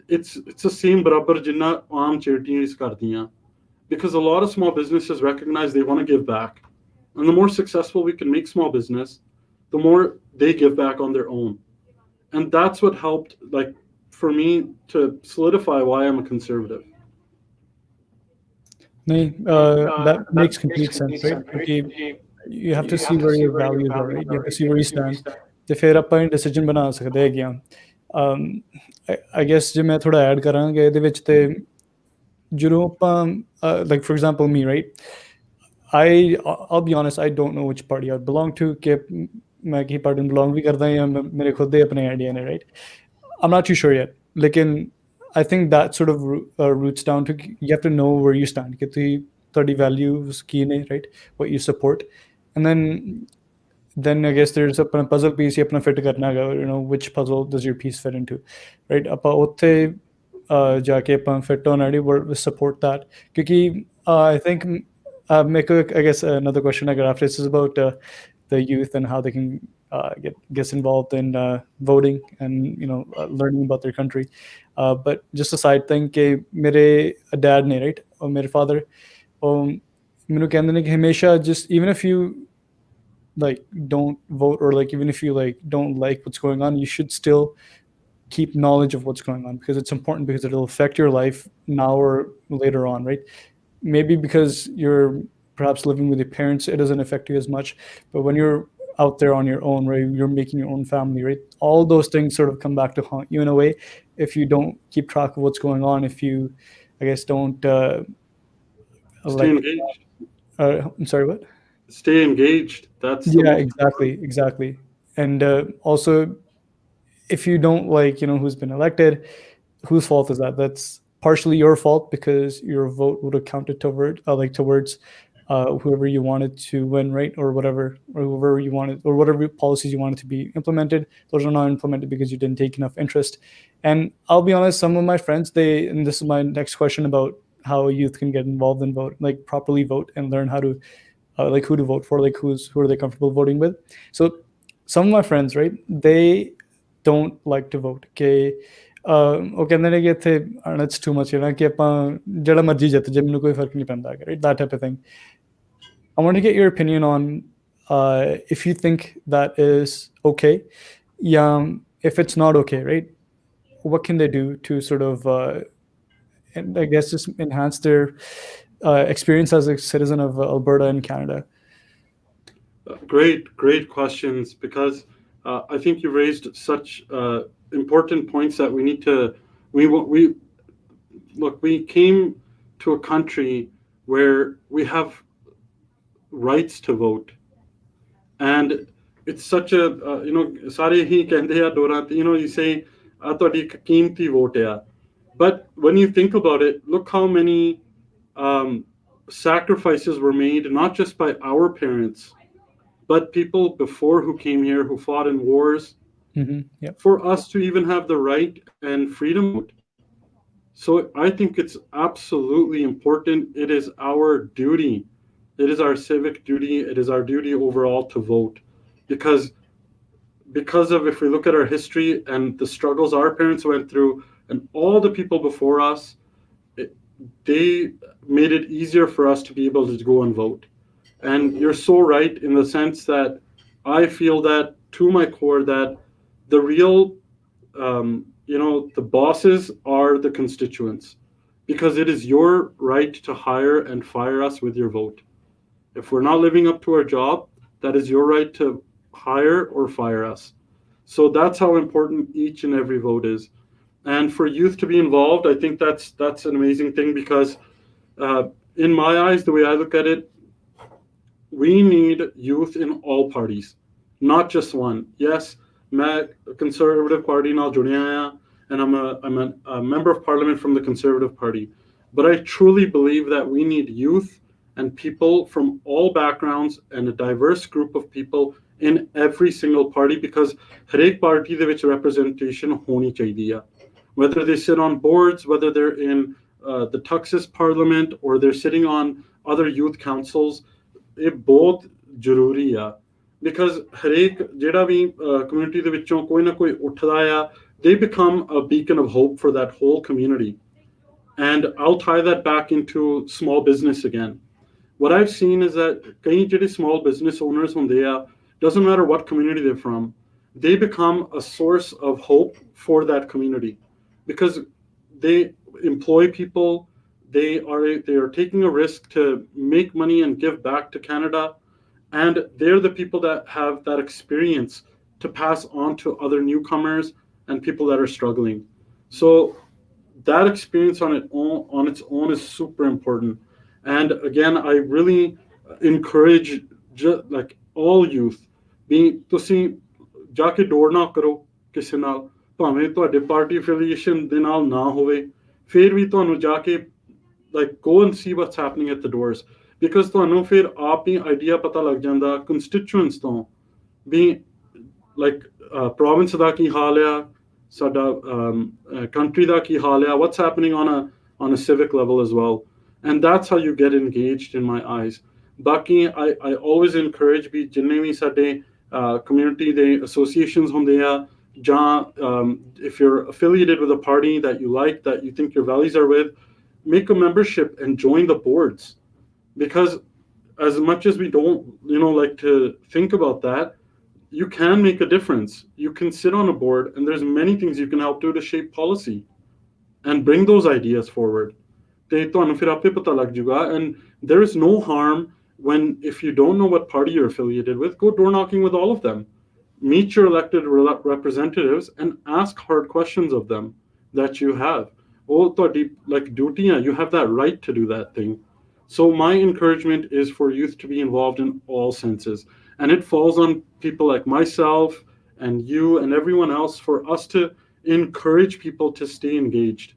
it's the same barabar jinna aam charities kardiyan, because a lot of small businesses recognize they want to give back, and the more successful we can make small business, the more they give back on their own. And that's what helped, like, for me to solidify why I'm a conservative. That makes complete sense, right? Because you have to see where your values are, right? You have to see where you stand. ਤੇ ਫਿਰ ਆਪਾਂ decision ਬਣਾ ਸਕਦੇ ਹੈਗੇ ਆ. I guess ਜੇ ਮੈਂ ਥੋੜਾ ਐਡ ਕਰਾਂਗਾ ਇਹਦੇ ਵਿੱਚ ਤੇ ਜਦੋਂ ਆਪਾਂ like for example me, right? I'll be honest, I don't know which party I belong to, ਕਿ ਮੈਂ ਕੀ party ਨੂੰ belong ਵੀ ਕਰਦਾ ਜਾਂ ਮੇਰੇ ਖੁਦ ਦੇ ਆਪਣੇ idea ਨੇ, right? I'm not too sure yet. Lekin I think that sort of roots down to you have to know where you stand, ਕਿ ਤੁਸੀਂ ਤੁਹਾਡੀ values ਕੀ ਨੇ, right? What you support, and then I guess there's a puzzle piece you have to fit karna hai, you know, which puzzle does your piece fit into, right? Apa utte jaake ਆਪਾਂ fit on already support that kyunki I think make I guess another question I got after this is about the youth and how they can get involved in voting and, you know, learning about their country, but just a side thing ke mere dad ne, right, or mere father ਮੈਨੂੰ ਕਹਿੰਦੇ ਨੇ ਕਿ ਹਮੇਸ਼ਾ just even if you like don't vote, or like even if you like don't like what's going on, you should still keep knowledge of what's going on, because it's important, because it'll affect your life now or later on, right? Maybe because you're perhaps living with your parents, it doesn't affect you as much, but when you're out there on your own, right, you're making your own family, right, all those things sort of come back to haunt you in a way if you don't keep track of what's going on, if you, I guess, don't Stay engaged. I'm sorry, what? Stay engaged. That's the Yeah, most exactly. And also, if you don't like, you know, who's been elected, whose fault is that? That's partially your fault, because your vote would have counted towards whoever you wanted to win, right, or whatever, or whoever you wanted, or whatever policies you wanted to be implemented. Those are not implemented because you didn't take enough interest. And I'll be honest, some of my friends, and this is my next question about how youth can get involved and vote, like properly vote, and learn how to like who to vote for, like who are they comfortable voting with. So some of my friends, right, they don't like to vote, okay? ਉਹ ਕਹਿੰਦੇ ਨੇ ਕਿ ਇੱਥੇ ਆਉਣਾ it's too much, you know, ਕਿ ਆਪਾਂ ਜਿਹੜਾ ਮਰਜ਼ੀ ਜਿੱਤ ਜੇ, ਮੈਨੂੰ ਕੋਈ ਫਰਕ ਨਹੀਂ ਪੈਂਦਾ, right, that type of thing. I want to get your opinion on if you think that is okay, yeah, if it's not okay, right, what can they do to sort of and I guess just enhance their experience as a citizen of Alberta and Canada? Great questions, because I think you've raised such important points that we need to. We came to a country where we have rights to vote, and it's such a you know, sare hi kehnde a doran, you know, you say ਤੁਹਾਡੀ ਕੀਮਤੀ vote hai. But when you think about it, look how many sacrifices were made, not just by our parents, but people before who came here, who fought in wars, Yep. for us to even have the right and freedom. So I think it's absolutely important. It is our duty. It is our civic duty. It is our duty overall to vote, because of, if we look at our history and the struggles our parents went through, and all the people before us, they made it easier for us to be able to go and vote. And you're so right in the sense that I feel that to my core that the real, you know, the bosses are the constituents, because it is your right to hire and fire us with your vote. If we're not living up to our job, that is your right to hire or fire us. So that's how important each and every vote is. And for youth to be involved, I think that's an amazing thing, because in my eyes, the way I look at it, we need youth in all parties, not just one. Yes, main Conservative Party naal judiya aya, and I'm a member of Parliament from the Conservative Party, but I truly believe that we need youth and people from all backgrounds and a diverse group of people in every single party, because harek party de vich representation honi chahiye hai. Whether they sit on boards, whether they're in the Texas Parliament, or they're sitting on other youth councils, it both ਜ਼ਰੂਰੀ ਆ, because ਹਰੇਕ ਜਿਹੜਾ ਵੀ community ਦੇ ਵਿੱਚੋਂ ਕੋਈ ਨਾ ਕੋਈ ਉੱਠਦਾ ਆ, they become a beacon of hope for that whole community. And I'll tie that back into small business again. What I've seen is that ਕਈ ਜਿਹੜੇ small business owners ਹੁੰਦੇ ਆ, doesn't matter what community they're from, they become a source of hope for that community, because they employ people, they are taking a risk to make money and give back to Canada, and they're the people that have that experience to pass on to other newcomers and people that are struggling. So that experience on its own is super important. And again, I really encourage like all youth ਵੀ ਤੁਸੀਂ ਜਾ ਕੇ ਦੌੜ ਨਾ ਕਰੋ ਕਿਸੇ ਨਾਲ, ਭਾਵੇਂ ਤੁਹਾਡੇ party ਅਫੀਲੀਏਸ਼ਨ ਦੇ ਨਾਲ ਨਾ ਹੋਵੇ, ਫਿਰ ਵੀ ਤੁਹਾਨੂੰ ਜਾ ਕੇ like go and see what's happening at the doors, because ਤੁਹਾਨੂੰ ਫਿਰ ਆਪ ਹੀ ਆਈਡੀਆ ਪਤਾ ਲੱਗ ਜਾਂਦਾ constituents ਤੋਂ ਵੀ like province ਦਾ ਕੀ ਹਾਲ ਆ, ਸਾਡਾ country ਦਾ ਕੀ ਹਾਲ ਆ, what's happening on a civic level as well. And that's how you get engaged in my eyes. ਬਾਕੀ I always encourage ਵੀ ਜਿੰਨੇ ਵੀ ਸਾਡੇ community ਦੇ associations ਹੁੰਦੇ ਆ, ਜਾਂ if you're affiliated with a party that you like, that you think your values are with, make a membership and join the boards. Because as much as we don't like to think about that, you can make a difference. You can sit on a board and there's many things you can help do to shape policy and bring those ideas forward. And there is no harm when, if you don't know what party you're affiliated with, go door knocking with all of them. Meet your elected representatives and ask hard questions of them that you have. Like duty, you have that right to do that thing. So my encouragement is for youth to be involved in all senses. And it falls on people like myself and you and everyone else for us to encourage people to stay engaged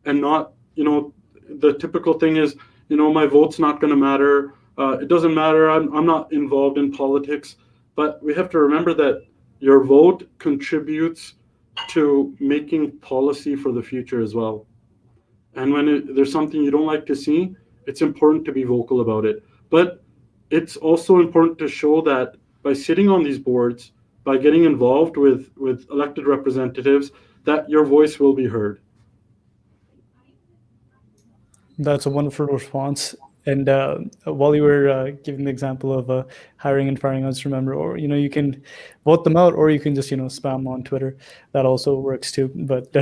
and not, the typical thing is, my vote's not going to matter. It doesn't matter. I'm not involved in politics. But we have to remember that your vote contributes to making policy for the future as well. And when there's something you don't like to see, it's important to be vocal about it. But it's also important to show that by sitting on these boards, by getting involved with elected representatives, that your voice will be heard. That's a wonderful response. And while you were giving the example of hiring and firing, I just remember, or you can vote them out, or you can just spam on Twitter. That also works too. But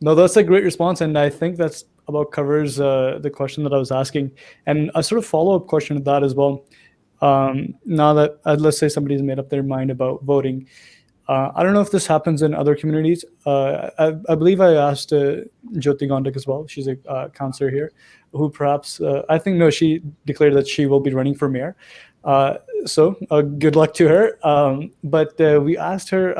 no, that's a great response, and I think that's about covers the question that I was asking. And a sort of follow-up question to that as well. Now that let's say somebody's made up their mind about voting. I don't know if this happens in other communities. I believe I asked Jyoti Gondak as well. She's a counselor here, who perhaps, she declared that she will be running for mayor. So good luck to her. But we asked her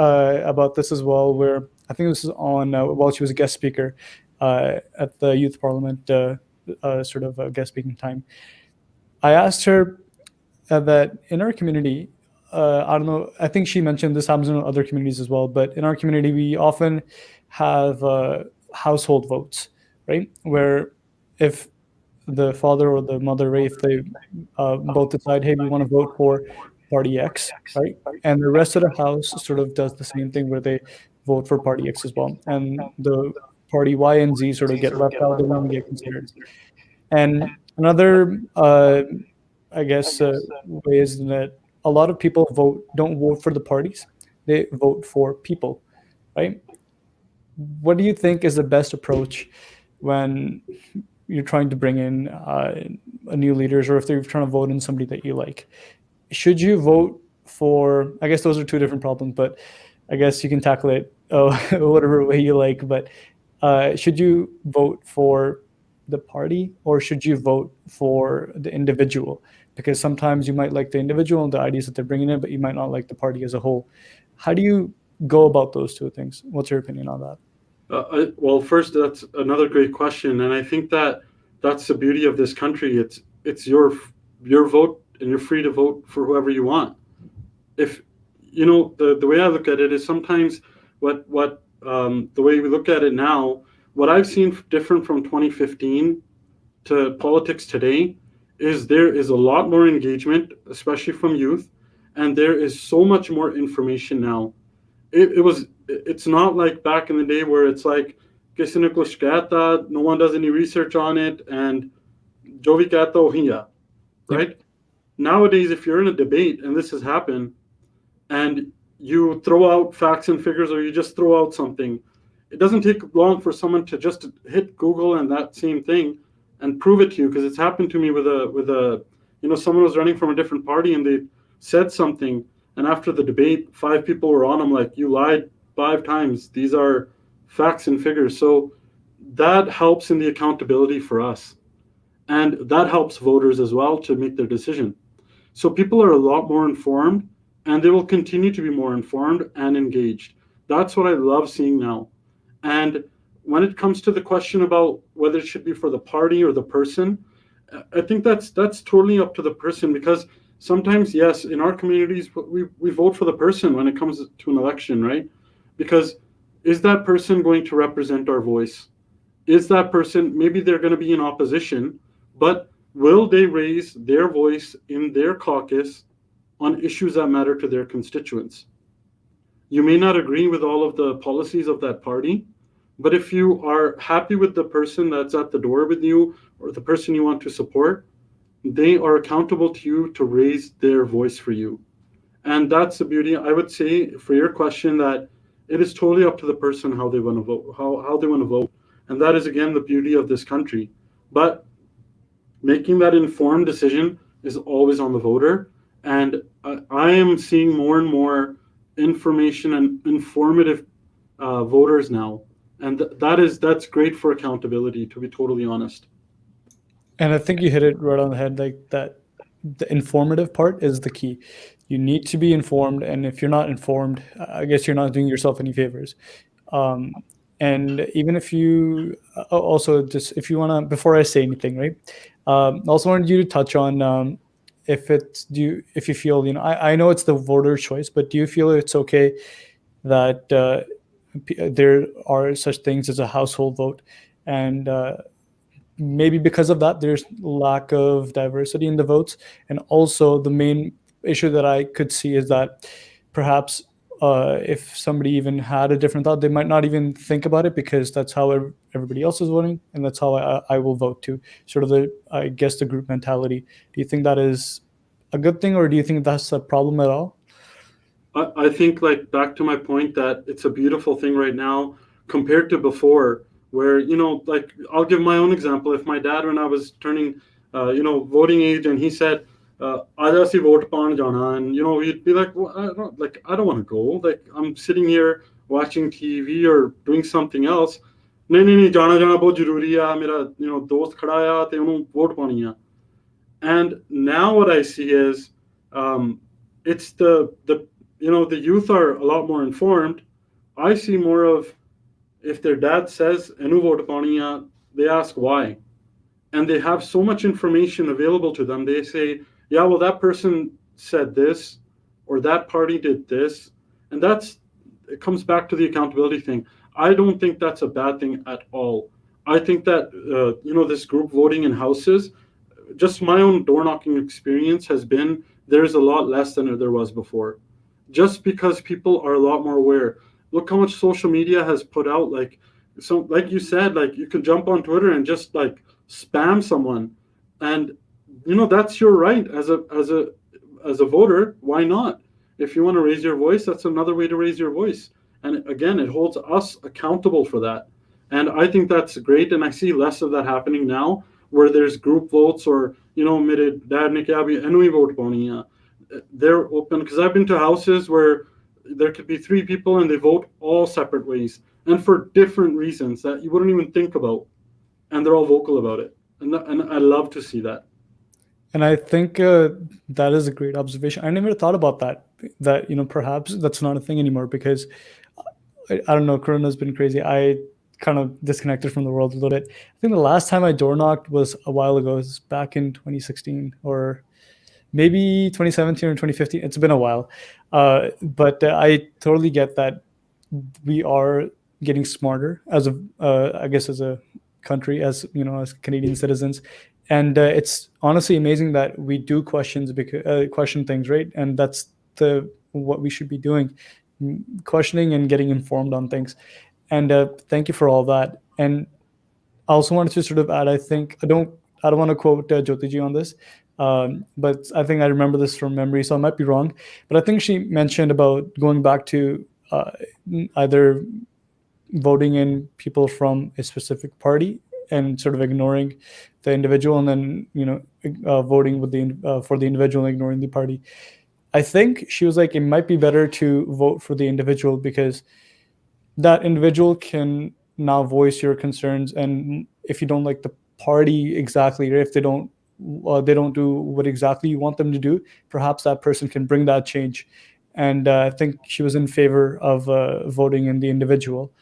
about this as well, where I think this is on while she was a guest speaker at the Youth Parliament sort of guest speaking time. I asked her that in our community, I don't know, I think she mentioned this happens in other communities as well, but in our community, we often have household votes, right? Where if the father or the mother, right, if they both decide, hey, we want to vote for party X, right? And the rest of the house sort of does the same thing where they vote for party X as well. And the party Y and Z sort of get left out, they don't get considered. And another, I guess, way is that a lot of people don't vote for the parties, they vote for people, right? What do you think is the best approach when you're trying to bring in a new leaders, or if they're trying to vote in somebody that you like? Should you vote for, I guess those are two different problems, but I guess you can tackle it whatever way you like, but should you vote for the party, or should you vote for the individual? Because sometimes you might like the individual and the ideas that they're bringing in, but you might not like the party as a whole. How do you go about those two things? What's your opinion on that? Well, first, that's another great question, and I think that's the beauty of this country. It's your vote, and you're free to vote for whoever you want. If the way I look at it is sometimes what the way we look at it now, what I've seen different from 2015 to politics today is there is a lot more engagement, especially from youth, and there is so much more information now. It's not like back in the day where it's like no one does any research on it, and right? Nowadays, if you're in a debate and this has happened, and you throw out facts and figures, or you just throw out something, it doesn't take long for someone to just hit Google and that same thing and prove it to you. Because it's happened to me with a someone was running from a different party and they said something, and after the debate 5 people were on them like, you lied 5 times. These are facts and figures. So that helps in the accountability for us. And that helps voters as well to make their decision. So people are a lot more informed, and they will continue to be more informed and engaged. That's what I love seeing now. And when it comes to the question about whether it should be for the party or the person, I think that's totally up to the person, because sometimes, yes, in our communities, we vote for the person when it comes to an election, right? Because is that person going to represent our voice? Is that person, maybe they're going to be in opposition, but will they raise their voice in their caucus on issues that matter to their constituents? You may not agree with all of the policies of that party, but if you are happy with the person that's at the door with you or the person you want to support, they are accountable to you to raise their voice for you. And that's the beauty. I would say for your question that it is totally up to the person how they want to vote, how they want to vote. And that is again the beauty of this country. But making that informed decision is always on the voter. And I am seeing more and more information and informative voters now, and that's great for accountability, to be totally honest. And I think you hit it right on the head. Like that, the informative part is the key. You need to be informed, and if you're not informed, I guess you're not doing yourself any favors. Um, and even if you also just if you want to, before I say anything, right? Also wanted you to touch on if you feel, I know it's the voter choice, but do you feel it's okay that there are such things as a household vote, and maybe because of that there's lack of diversity in the votes? And also the main issue that I could see is that perhaps if somebody even had a different thought, they might not even think about it because that's how everybody else is voting, and that's how I will vote too. Sort of I guess the group mentality. Do you think that is a good thing, or do you think that's a problem at all? I think, like, back to my point, that it's a beautiful thing right now compared to before, where, like, I'll give my own example. If my dad, when I was turning, voting age, and he said, "Aja si vote paan jana," and he'd be like, "Well, I don't want to go. Like, I'm sitting here watching TV or doing something else. नहीं नहीं नहीं जाना जाना बहुत जरूरी है मेरा दोस्त खड़ा है ते उन्होंने वोट पानी है." And now what I see is, it's the youth are a lot more informed. I see more of, if their dad says "Enu vote pani hai," they ask why, and they have so much information available to them. They say, "Yeah, well, that person said this, or that party did this," and it comes back to the accountability thing. I don't think that's a bad thing at all. I think that this group voting in houses, just my own door knocking experience has been, there's a lot less than there was before, just because people are a lot more aware. Look how much social media has put out. Like you said, like, you can jump on Twitter and just like spam someone, and that's your right as a voter. Why not? If you want to raise your voice, that's another way to raise your voice. And again, it holds us accountable for that. And I think that's great. And I see less of that happening now, where there's group votes, or mere dad ne kya bhi enu hi vote pauni hai. They're open, because I've been to houses where there could be 3 people and they vote all separate ways and for different reasons that you wouldn't even think about, and they're all vocal about it. And I love to see that. And I think that is a great observation. I never thought about that perhaps that's not a thing anymore, because I don't know, Corona's been crazy. I kind of disconnected from the world a little bit. I think the last time I door knocked was a while ago. It was back in 2016 or maybe 2017 or 2015. It's been a while. But I totally get that we are getting smarter as a country, as as Canadian citizens. And it's honestly amazing that we do question things, right? And that's what we should be doing, questioning and getting informed on things. And thank you for all that. And I also wanted to sort of add, I think I don't want to quote Jyotiji on this, but I think I remember this from memory, so I might be wrong. But I think she mentioned about going back to either voting in people from a specific party and sort of ignoring the individual, and then voting for the individual and ignoring the party. I think she was like, it might be better to vote for the individual, because that individual can now voice your concerns, and if you don't like the party exactly, or if they don't do what exactly you want them to do, perhaps that person can bring that change. And I think she was in favor of voting in the individual.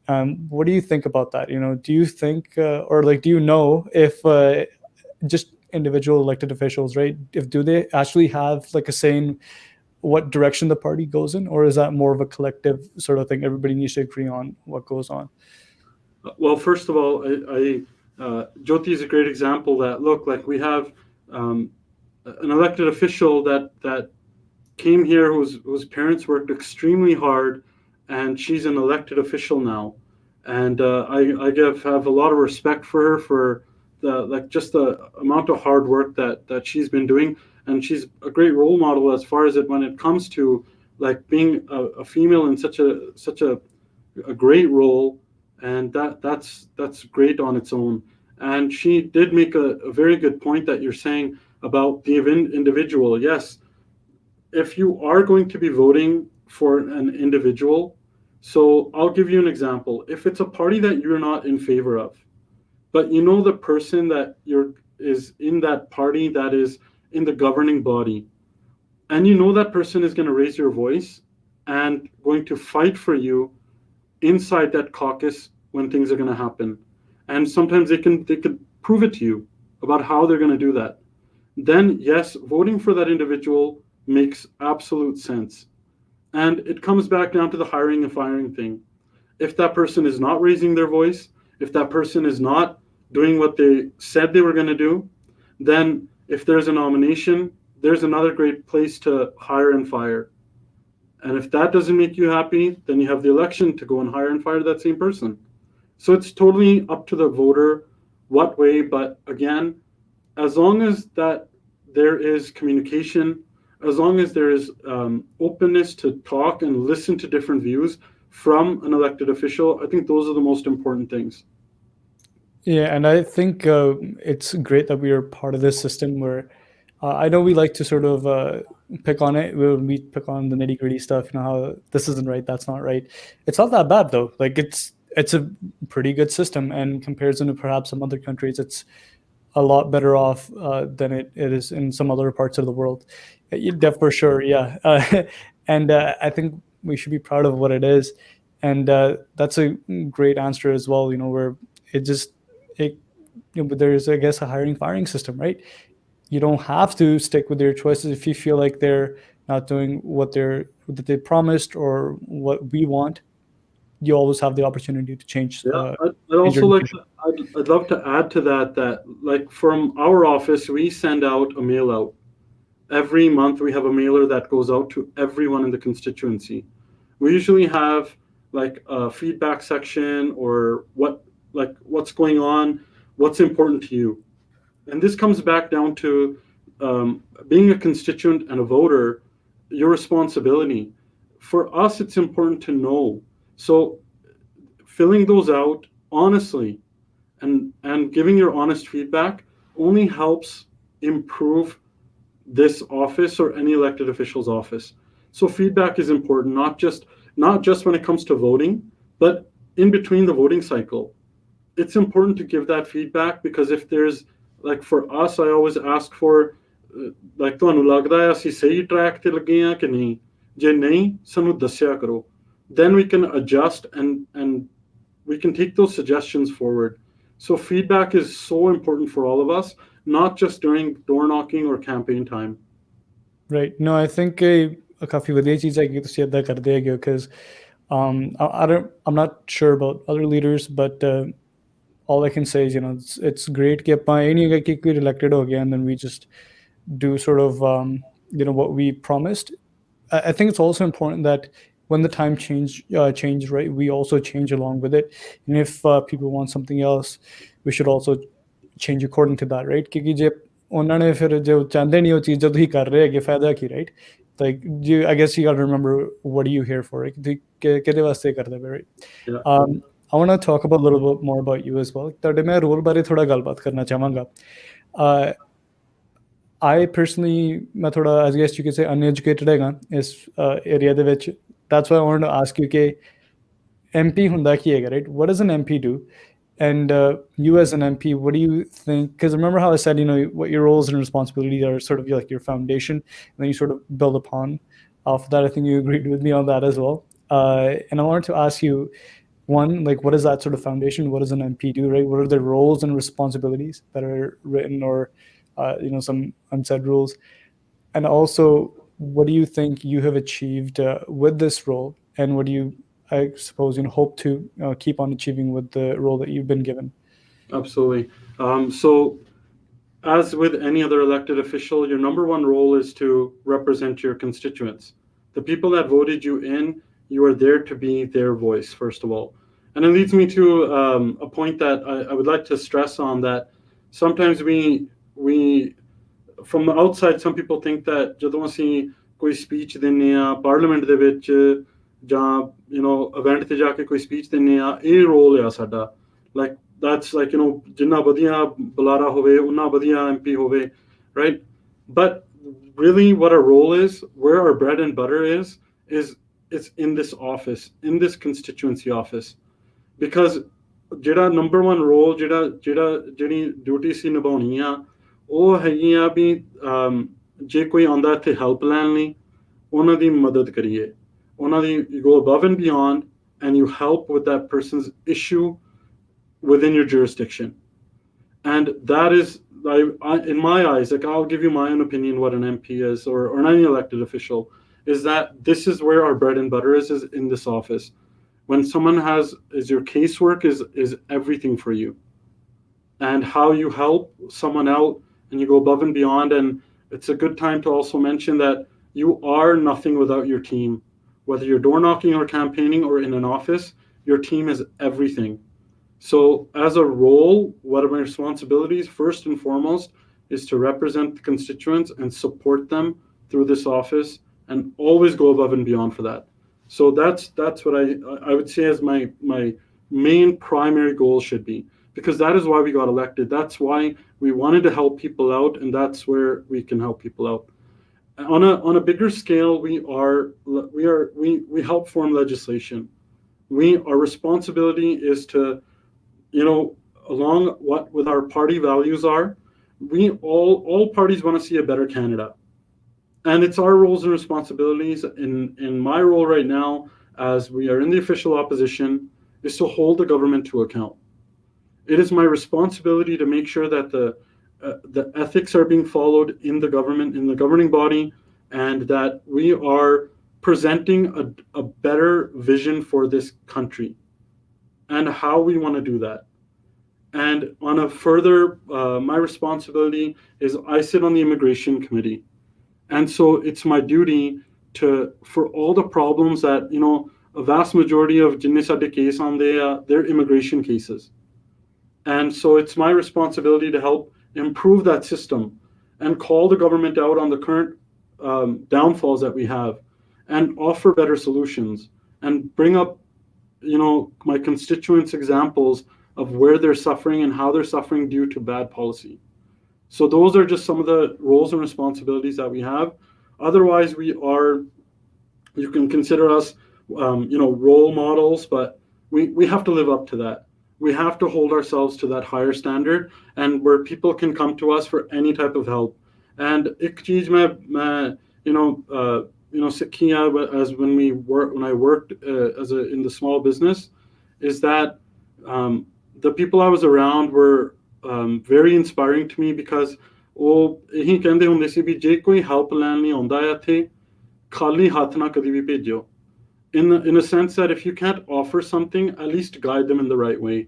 What do you think about that? Do you think, or like, do you know if just individual elected officials, right? If do they actually have like a say in what direction the party goes in, or is that more of a collective sort of thing? Everybody needs to agree on what goes on. Well, first of all, Jyoti is a great example that, look, like we have an elected official that came here whose parents worked extremely hard, and she's an elected official now. And I have a lot of respect for her for just the amount of hard work that she's been doing, and she's a great role model as far as when it comes to like being a female in such a great role, and that's great on its own. And she did make a very good point that you're saying about the individual. Yes, if you are going to be voting for an individual, so I'll give you an example. If it's a party that you're not in favor of, but you know the person that is in that party that is in the governing body, and you know that person is going to raise your voice and going to fight for you inside that caucus when things are going to happen, and sometimes they could prove it to you about how they're going to do that, then yes, voting for that individual makes absolute sense. And it comes back down to the hiring and firing thing. If that person is not raising their voice, if that person is not doing what they said they were going to do, then if there's a nomination, there's another great place to hire and fire. And if that doesn't make you happy, then you have the election to go and hire and fire that same person. So it's totally up to the voter what way. But again, as long as that there is communication, as long as there is openness to talk and listen to different views from an elected official, I think those are the most important things. Yeah, and I think it's great that we are part of this system where I know we like to sort of pick on it when we pick on the nitty gritty stuff. How this isn't right, that's not right. It's not that bad though. Like it's a pretty good system, and in comparison to perhaps some other countries, it's a lot better off than it is in some other parts of the world. For sure, yeah. And I think we should be proud of what it is, and that's a great answer as well. Where there's, I guess, a hiring firing system, right? You don't have to stick with your choices if you feel like they're not doing what they promised or what we want. You always have the opportunity to change. I'd love to add to that like from our office, we send out a mail out. Every month we have a mailer that goes out to everyone in the constituency. We usually have like a feedback section or what's going on, what's important to you. And this comes back down to being a constituent and a voter, your responsibility. For us, it's important to know. So filling those out honestly and giving your honest feedback only helps improve this office or any elected official's office. So feedback is important, not just when it comes to voting, but in between the voting cycle. It's important to give that feedback, because if there's, like for us, I always ask for like ਤੁਹਾਨੂੰ ਲੱਗਦਾ ਹੈ ਅਸੀਂ ਸਹੀ track ਤੇ ਲੱਗੇ ਆ ਕਿ ਨਹੀਂ, ਜੇ ਨਹੀਂ ਸਾਨੂੰ ਦੱਸਿਆ ਕਰੋ, then we can adjust and we can take those suggestions forward. So feedback is so important for all of us, not just during door knocking or campaign time. Right. No, I think ਕਾਫੀ ਵਧੀਆ ਚੀਜ਼ ਹੈ ਕਿ ਤੁਸੀਂ ਏਦਾਂ ਕਰਦੇ ਹੈਗੇ ਹੋ, because I'm not sure about other leaders, but all I can say is, it's great ਕਿ ਆਪਾਂ ਇਹ ਨਹੀਂ ਹੈਗਾ ਕਿ ਕੋਈ elected ਹੋ ਗਿਆ and then we just do sort of what we promised. I think it's also important that when the time change, right, we also change along with it. And if people want something else, we should also change according to that, right? ਕਿਉਂਕਿ ਜੇ ਉਹਨਾਂ ਨੇ ਫਿਰ ਜੋ ਚਾਹੁੰਦੇ ਨਹੀਂ ਉਹ ਚੀਜ਼ ਜੋ ਤੁਸੀਂ ਕਰ ਰਹੇ ਹੈਗੇ, ਫਾਇਦਾ ਕੀ, right? Like, I guess you got to remember, what are you here for? ਕਿਹਦੇ ਵਾਸਤੇ ਕਰਦੇ ਪਏ, right? Yeah. I want to talk about a little bit more about you as well. ਤੁਹਾਡੇ ਮੈਂ ਰੋਲ ਬਾਰੇ ਥੋੜਾ ਗੱਲਬਾਤ ਕਰਨਾ ਚਾਹਾਂਗਾ. I personally, ਮੈਂ ਥੋੜਾ, as guess you could say, uneducated ਹੈਗਾ ਇਸ ਏਰੀਆ ਦੇ ਵਿੱਚ. That's why I wanted to ask you ਕਿ MP ਹੁੰਦਾ ਕੀ ਹੈਗਾ, right? What does an MP do? And you as an MP, what do you think? Because remember how I said, what your roles and responsibilities are sort of like your foundation, and then you sort of build upon off of that. I think you agreed with me on that as well. And I wanted to ask you, one, like, what is that sort of foundation? What does an MP do, right? What are the roles and responsibilities that are written, or some unsaid rules? And also, what do you think you have achieved with this role, and what do you, I suppose, hope to keep on achieving with the role that you've been given? Absolutely. So, as with any other elected official, your number one role is to represent your constituents. The people that voted you in, you are there to be their voice, first of all. And it leads me to a point that I would like to stress on, that sometimes we from the outside, some people think that ਜਦੋਂ ਅਸੀਂ ਕੋਈ speech ਦਿੰਨੇ ਆ parliament ਦੇ ਵਿੱਚ ਜਾਂ event ਤੇ ਜਾ ਕੇ ਕੋਈ ਸਪੀਚ ਦਿੰਨੇ ਆ, ਇਹ ਰੋਲ ਆ ਸਾਡਾ, ਲਾਈਕ that's like ਜਿੰਨਾ ਵਧੀਆ ਬੁਲਾਰਾ ਹੋਵੇ ਉਨਾ ਵਧੀਆ MP ਹੋਵੇ, right? But really what our role is, where our bread and butter is it's in this office, in this constituency office. Because ਜਿਹੜਾ ਨੰਬਰ 1 ਰੋਲ ਜਿਹੜੀ ਡਿਊਟੀ ਸੀ ਨਿਭਾਉਣੀ ਆ, ਉਹ ਹੈਗੀ ਆ ਵੀ ਜੇ ਕੋਈ ਆਉਂਦਾ ਇੱਥੇ ਹੈਲਪ ਲੈਣ ਲਈ, ਉਹਨਾਂ ਦੀ ਮਦਦ ਕਰੀਏ, ਉਹਨਾਂ ਦੀ, you go above and beyond and you help with that person's issue within your jurisdiction. And that is, in my eyes, like, I'll give you my own opinion what an MP is, or any elected official, is that this is where our bread and butter is in this office. When someone is your casework is everything for you, and how you help someone out and you go above and beyond. And it's a good time to also mention that you are nothing without your team. Whether you're door knocking or campaigning or in an office, your team is everything. So as a role, one of my responsibilities, first and foremost, is to represent the constituents and support them through this office, and always go above and beyond for that. So that's what I would say as my main primary goal should be, because that is why we got elected. That's why we wanted to help people out, and that's where we can help people out. On a bigger scale, we help form legislation. Our responsibility is to, along with our party values are, all parties want to see a better Canada. And it's our roles and responsibilities, in my role right now, as we are in the official opposition, is to hold the government to account. It is my responsibility to make sure that the ethics are being followed in the government, in the governing body, and that we are presenting a better vision for this country and how we want to do that. And on a further, my responsibility is I sit on the Immigration Committee. And so it's my duty for all the problems that, a vast majority of jinne sade case on they're immigration cases. And so it's my responsibility to help improve that system and call the government out on the current downfalls that we have, and offer better solutions, and bring up, my constituents' examples of where they're suffering and how they're suffering due to bad policy. So those are just some of the roles and responsibilities that we have. Otherwise, you can consider us, role models, but we have to live up to that. We have to hold ourselves to that higher standard, and where people can come to us for any type of help. And ek cheez main sikhiya as when I worked in the small business, is that the people I was around were very inspiring to me, because ਉਹ ਇਹੀ ਕਹਿੰਦੇ ਹੁੰਦੇ ਸੀ ਵੀ ਜੇ ਕੋਈ help ਲੈਣ ਲਈ ਆਉਂਦਾ ਹੈ ਇੱਥੇ, ਖਾਲੀ ਹੱਥ ਨਾ ਕਦੀ ਵੀ ਭੇਜਿਓ, in a sense that if you can't offer something, at least guide them in the right way.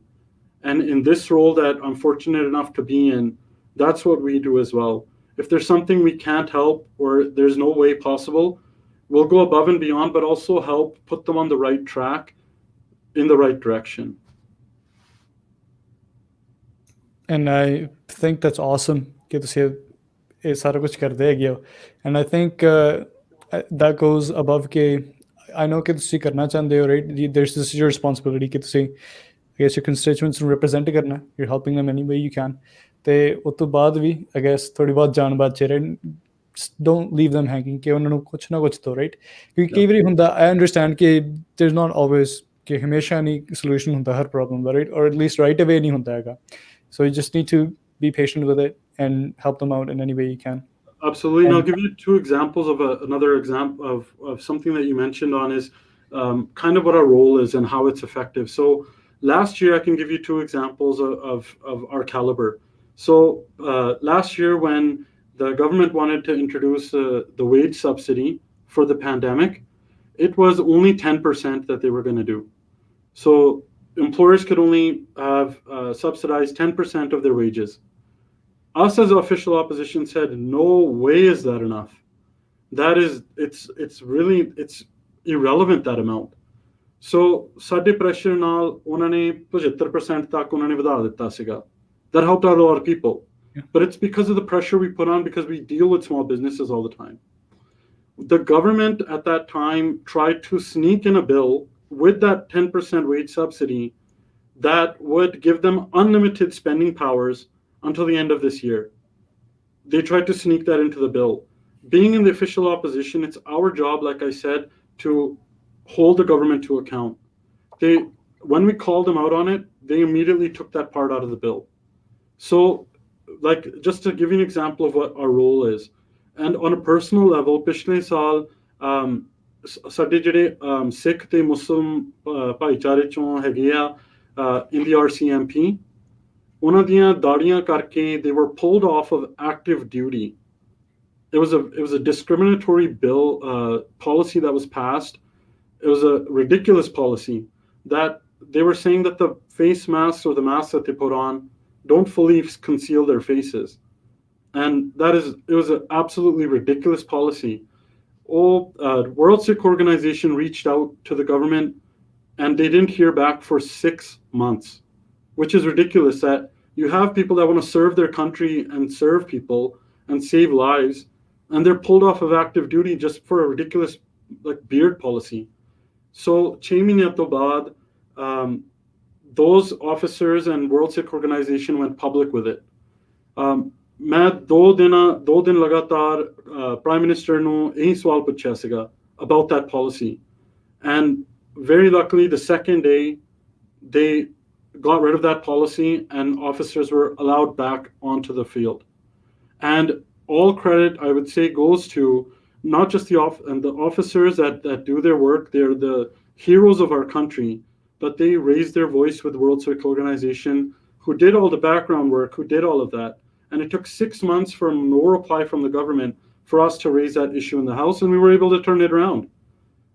And in this role that I'm fortunate enough to be in, that's what we do as well. If there's something we can't help or there's no way possible, we'll go above and beyond, but also help put them on the right track, in the right direction. And I think that's awesome ਕਿ ਤੁਸੀਂ ਇਹ ਸਾਰਾ ਕੁਝ ਕਰਦੇ ਹੈਗੇ ਹੋ. And I think that goes above ਕਿ I know ਕਿ ਤੁਸੀਂ ਕਰਨਾ ਚਾਹੁੰਦੇ ਹੋ, right? This is your responsibility ਕਿ ਤੁਸੀਂ, I guess, your constituents ਨੂੰ represent ਕਰਨਾ. You're helping them any way you can. ਤੇ ਉਸ ਤੋਂ ਬਾਅਦ ਵੀ I guess ਥੋੜੀ ਬਹੁਤ ਜਾਨ ਬਚੇ, right? Don't leave them hanging ਕਿ ਉਹਨਾਂ ਨੂੰ ਕੁਛ ਨਾ ਕੁਛ ਦੋ, right? ਕਿਉਂਕਿ ਕਈ ਵਾਰੀ ਹੁੰਦਾ, I understand ਕਿ there's not always कि हमेशा नहीं solution ਹੁੰਦਾ हर problem the, right? Or at least right away नहीं ਹੁੰਦਾ ਹੈਗਾ. So you just need to be patient with it and help them out in any way you can. Absolutely. And I'll And give you two examples of another example of something that you mentioned on is kind of what our role is and how it's effective. So last year, I can give you two examples of our caliber. So last year, when the government wanted to introduce the wage subsidy for the pandemic, it was only 10% that they were going to do. So employers could only have subsidized 10% of their wages. Us as official opposition said, no way is that enough. That is, it's irrelevant, that amount. So ਸਾਡੇ pressure ਨਾਲ ਉਹਨਾਂ ਨੇ 75% ਤੱਕ ਉਹਨਾਂ ਨੇ ਵਧਾ ਦਿੱਤਾ ਸੀਗਾ. That helped out a lot of people. Yeah. But it's because of the pressure we put on, because we deal with small businesses all the time. The government at that time tried to sneak in a bill with that 10% wage subsidy that would give them unlimited spending powers until the end of this year. They tried to sneak that into the bill. Being in the official opposition, it's our job, like I said, to hold the government to account. When we called them out on it, they immediately took that part out of the bill. So, like, just to give you an example of what our role is, and on a personal level, ਪਿਛਲੇ ਸਾਲ ਸਾਡੇ ਜਿਹੜੇ ਸਿੱਖ ਤੇ ਮੁਸਲਿਮ ਭਾਈਚਾਰੇ ਚੋਂ ਹੈਗੇ ਆ in the RCMP, ਉਹਨਾਂ ਦੀਆਂ ਦਾੜੀਆਂ ਕਰਕੇ they were pulled off of active duty. It was a discriminatory bill policy that was passed. It was a ridiculous policy that they were saying that the face masks or the masks that they put on don't fully conceal their faces. And it was an absolutely ridiculous policy. World Sikh Organization reached out to the government and they didn't hear back for 6 months, which is ridiculous that you have people that want to serve their country and serve people and save lives, and they're pulled off of active duty just for a ridiculous like beard policy. So 6 ਮਹੀਨਿਆਂ ਤੋਂ ਬਾਅਦ those officers and World Sikh Organization went public with it. ਮੈਂ ਦੋ ਦਿਨ ਲਗਾਤਾਰ Prime Minister ਨੂੰ ਇਹੀ ਸਵਾਲ ਪੁੱਛਿਆ ਸੀਗਾ about that policy, and very luckily the second day they got rid of that policy and officers were allowed back onto the field. And all credit, I would say, goes to not just the officers that do their work. They're the heroes of our country, but they raised their voice with the World Sikh Organization, who did all the background work, who did all of that. And it took 6 months for no reply from the government for us to raise that issue in the House, and we were able to turn it around.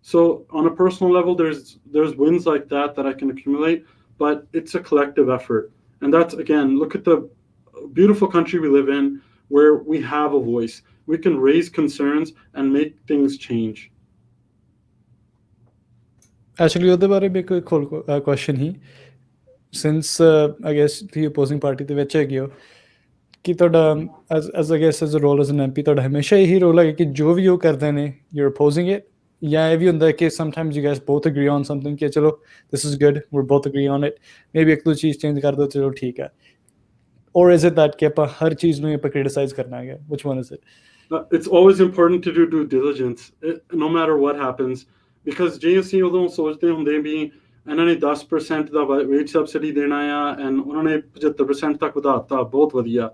So on a personal level, there's wins like that I can accumulate, but it's a collective effort. And that's, again, look at the beautiful country we live in, where we have a voice. We can raise concerns and make things change. Actually, ਉਹਦੇ ਬਾਰੇ ਵੀ ਕੋਈ question he, since I guess the opposing party ਦੇ ਵਿੱਚ ਹੈਗੇ ਹੋ, ਕਿ ਤੁਹਾਡਾ as I guess as a role as an MP, ਤੁਹਾਡਾ ਹਮੇਸ਼ਾ ਇਹੀ ਰੋਲ ਹੈ ਕਿ ਜੋ ਵੀ ਉਹ ਕਰਦੇ ਨੇ you're opposing it, ਜਾਂ ਇਹ ਵੀ ਹੁੰਦਾ ਕਿ sometimes you guys both agree on something ਕਿ ਚਲੋ this is good, we're both agree on it, maybe ਇੱਕ ਦੋ ਚੀਜ਼ change ਕਰ ਦਿਓ, ਚਲੋ ਠੀਕ ਹੈ, or is it that ਕਿ ਆਪਾਂ ਹਰ ਚੀਜ਼ ਨੂੰ ਆਪਾਂ criticize ਕਰਨਾ ਹੈਗਾ? Which one is it? It's always important to do due diligence, no matter what happens, because JSC ਉਦੋਂ ਸੋਚਦੇ ਹੁੰਦੇ ਵੀ ਇਹਨਾਂ ਨੇ 10% ਦਾ wage subsidy ਦੇਣਾ ਆ and ਉਹਨਾਂ ਨੇ 75% ਤੱਕ ਵਧਾਤਾ, ਬਹੁਤ ਵਧੀਆ.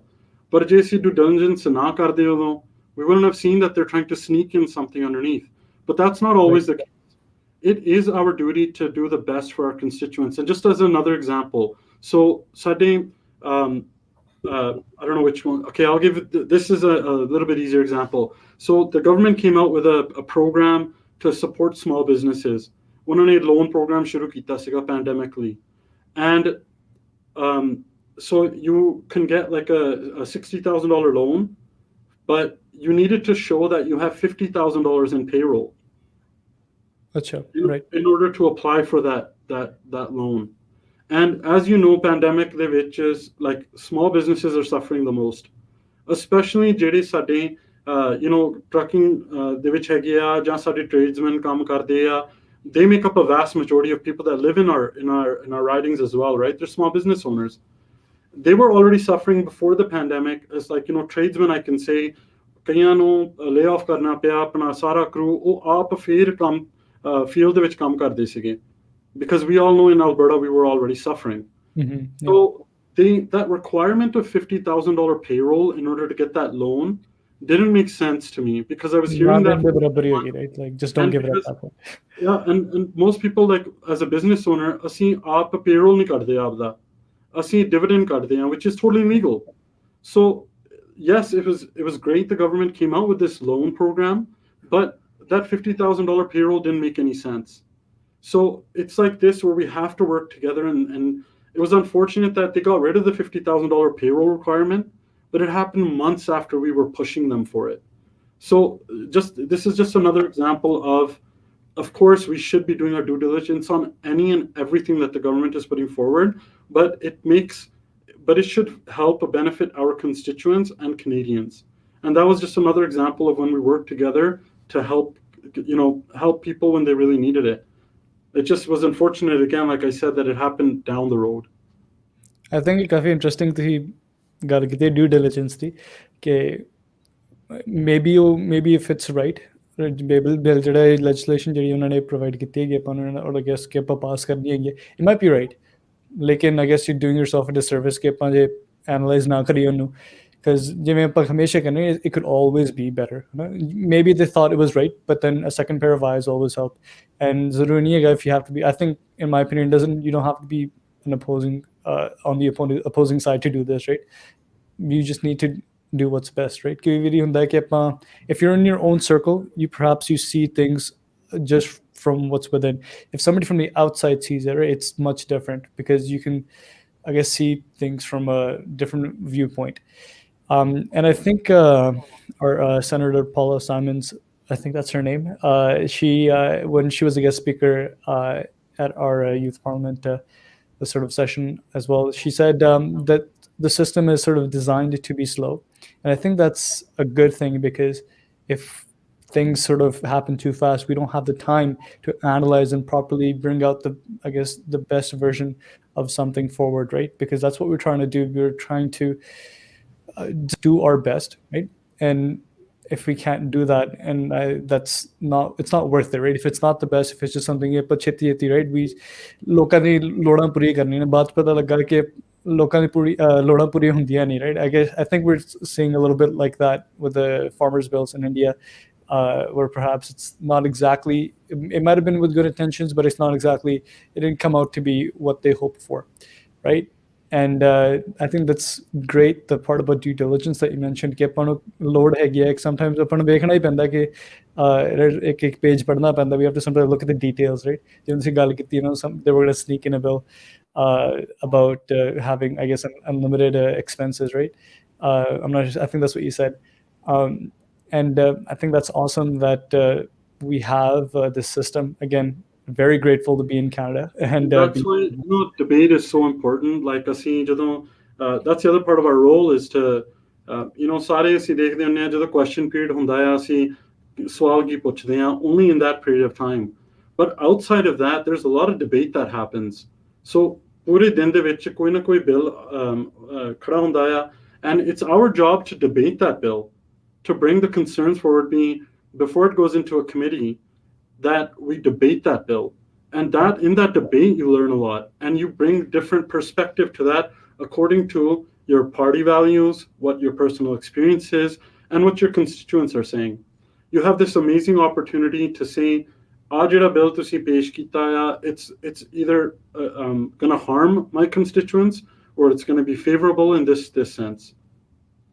But JSC due diligence ਨਾ ਕਰਦੇ ਉਦੋਂ, we wouldn't have seen that they're trying to sneak in something underneath. But that's not always the case. It is our duty to do the best for our constituents. And just as another example, so Sade, I don't know which one. Okay, I'll give it. This is a little bit easier example. So the government came out with a program to support small businesses. ਉਹਨਾਂ ਨੇ loan program ਸ਼ੁਰੂ ਕੀਤਾ ਸੀਗਾ pandemically, and so you can get like a $60,000 loan, but you needed to show that you have $50,000 in payroll. Achha, right. In order to apply for that loan. And as you know, pandemic ਦੇ ਵਿੱਚ is like small businesses are suffering the most, especially ਜਿਹੜੇ ਸਾਡੇ trucking ਦੇ ਵਿੱਚ ਹੈਗੇ ਆ ਜਾਂ ਸਾਡੇ tradesmen ਕੰਮ ਕਰਦੇ ਆ. They make up a vast majority of people that live in our ridings as well, right? They're small business owners. They were already suffering before the pandemic. It's like, tradesmen, I can say, ਕਈਆਂ ਨੂੰ lay off ਕਰਨਾ ਪਿਆ, ਆਪਣਾ ਸਾਰਾ crew ਉਹ ਆਪ ਫਿਰ ਕੰਮ field ਦੇ ਵਿੱਚ ਕੰਮ ਕਰਦੇ ਸੀਗੇ. because we all know in Alberta we were already suffering. Yeah. So that requirement of $50,000 payroll in order to get that loan didn't make sense to me, because I was hearing Not that in the barabar hi hogi, right? Like, just don't and give it up because that way. yeah, and most people, like, as a business owner, ਅਸੀਂ ਆਪ payroll ਨਹੀਂ ਕੱਢਦੇ ਆਪਦਾ, ਅਸੀਂ dividend ਕੱਢਦੇ ਹਾਂ, which is totally legal. So yes, it was great the government came out with this loan program, but that $50,000 payroll didn't make any sense. So it's like this, where we have to work together, and it was unfortunate that they got rid of the $50,000 payroll requirement, but it happened months after we were pushing them for it. So this is just another example of course we should be doing our due diligence on any and everything that the government is putting forward, but it should help benefit our constituents and Canadians. And that was just another example of when we worked together to help people when they really needed it. It just was unfortunate, again, like I said, that it happened down the road. I think काफ़ी interesting ਤੁਸੀਂ ਗੱਲ ਕੀਤੀ due diligence ਦੀ ਕਿ maybe if it's right, bill ਜਿਹੜਾ legislation ਜਿਹੜੀ ਉਹਨਾਂ ਨੇ provide ਕੀਤੀ ਹੈਗੀ ਆਪਾਂ ਨੂੰ ਔਰ I guess ਕਿ ਆਪਾਂ ਪਾਸ ਕਰਨੀ ਹੈਗੀ it might be right, ਲੇਕਿਨ I guess you're doing yourself a disservice ਕਿ ਆਪਾਂ ਜੇ analyze ਨਾ ਕਰੀਏ ਉਹਨੂੰ, because ਜਿਵੇਂ ਆਪਾਂ ਹਮੇਸ਼ਾ ਕਹਿੰਦੇ it could always be better. Maybe they thought it was right, but then a second pair of eyes always help. And ਜ਼ਰੂਰੀ ਨਹੀਂ ਹੈਗਾ if you have to be, I think in my opinion you don't have to be an on the opposing side to do this, right? You just need to do what's best, right? If you're in your own circle, you see things just from what's within. If somebody from the outside sees it, right, it's much different, because you can, I guess, see things from a different viewpoint. And I think our Senator Paula Simons, I think that's her name, she when she was a guest speaker at our youth parliament, the sort of session as well, she said that the system is sort of designed to be slow. And I think that's a good thing, because if things sort of happen too fast, we don't have the time to analyze and properly bring out the best version of something forward, right? Because that's what we're trying to do. We're trying to do our best, right? And if we can't do that, and it's not worth it, right? If it's not the best, if it's just something right, we ਲੋਕਾਂ ਦੀ ਲੋੜਾਂ ਪੂਰੀ ਕਰਨੀ ਨੇ, ਬਾਅਦ ਪਤਾ ਲੱਗਾ ਕਿ ਲੋਕਾਂ ਦੀ ਪੂਰੀ ਲੋੜਾਂ ਪੂਰੀਆਂ ਹੁੰਦੀਆਂ ਨਹੀਂ, right? I think we're seeing a little bit like that with the farmers bills in India, where perhaps it's not exactly, it might have been with good intentions, but it's not exactly, it didn't come out to be what they hoped for, right? And I think that's great, the part about due diligence that you mentioned, ਕਿ ਆਪਾਂ ਨੂੰ ਲੋੜ ਹੈਗੀ ਹੈ sometimes ਆਪਾਂ ਨੂੰ ਵੇਖਣਾ ਹੀ ਪੈਂਦਾ ਕਿ ਇੱਕ page ਪੜ੍ਹਨਾ ਪੈਂਦਾ, we have to sometimes look at the details, right? ਜਿਵੇਂ ਤੁਸੀਂ ਗੱਲ ਕੀਤੀ, they were going to sneak in a bill about having, I guess, unlimited expenses, right? I think that's what you said. And I think that's awesome that we have this system. Again, very grateful to be in Canada. And that's why debate is so important. Like that's the other part of our role, is to ਸਾਰੇ ਅਸੀਂ ਦੇਖਦੇ ਹੁੰਦੇ ਹਾਂ ਜਦੋਂ question period ਹੁੰਦਾ ਆ, ਅਸੀਂ ਸਵਾਲ ਕੀ ਪੁੱਛਦੇ ਹਾਂ only in that period of time. But outside of that, there's a lot of debate that happens. So ਪੂਰੇ ਦਿਨ ਦੇ ਵਿੱਚ ਕੋਈ ਨਾ ਕੋਈ bill ਖੜਾ ਹੁੰਦਾ ਆ, and it's our job to debate that bill, to bring the concerns forward, before it goes into a committee, that we debate that bill. And that in that debate, you learn a lot, and you bring different perspective to that according to your party values, what your personal experience is, and what your constituents are saying. You have this amazing opportunity to say, bill tusi pesh kita ya, it's either going to harm my constituents, or it's going to be favorable in this sense.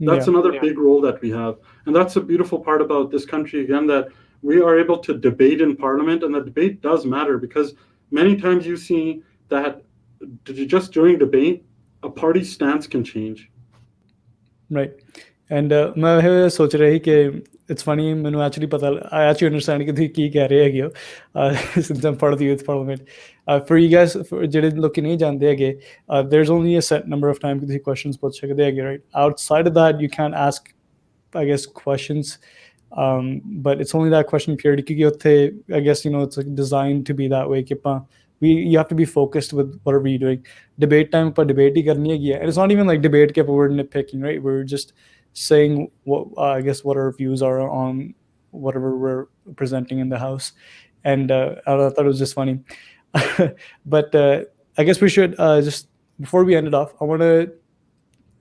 That's another big role that we have. And that's a beautiful part about this country, again, that we are able to debate in Parliament, and the debate does matter, because many times you see that just during debate, a party's stance can change. Right. And मैं सोच रही कि it's funny, ਮੈਨੂੰ actually ਪਤਾ, I actually understand ਕਿ ਤੁਸੀਂ ਕੀ ਕਹਿ ਰਹੇ ਹੈਗੇ ਹੋ, since I'm part of the youth parliament. For you guys, ਜਿਹੜੇ ਲੋਕ ਨਹੀਂ ਜਾਣਦੇ ਹੈਗੇ, there's only a set number of times ਕਿ ਤੁਸੀਂ questions ਪੁੱਛ ਸਕਦੇ ਹੈਗੇ, right? Outside of that, you can't ask, I guess, questions, but it's only that question period, ਕਿਉਂਕਿ ਉੱਥੇ, I guess, it's like designed to be that way, ਕਿ ਆਪਾਂ you have to be focused with whatever you're doing. Debate time, but debate hi karni hai, and it's not even like debate ke we're nitpicking, right? We're just saying what I guess what our views are on whatever we're presenting in the house. And I thought it was just funny. But I guess we should just before we end it off, I want to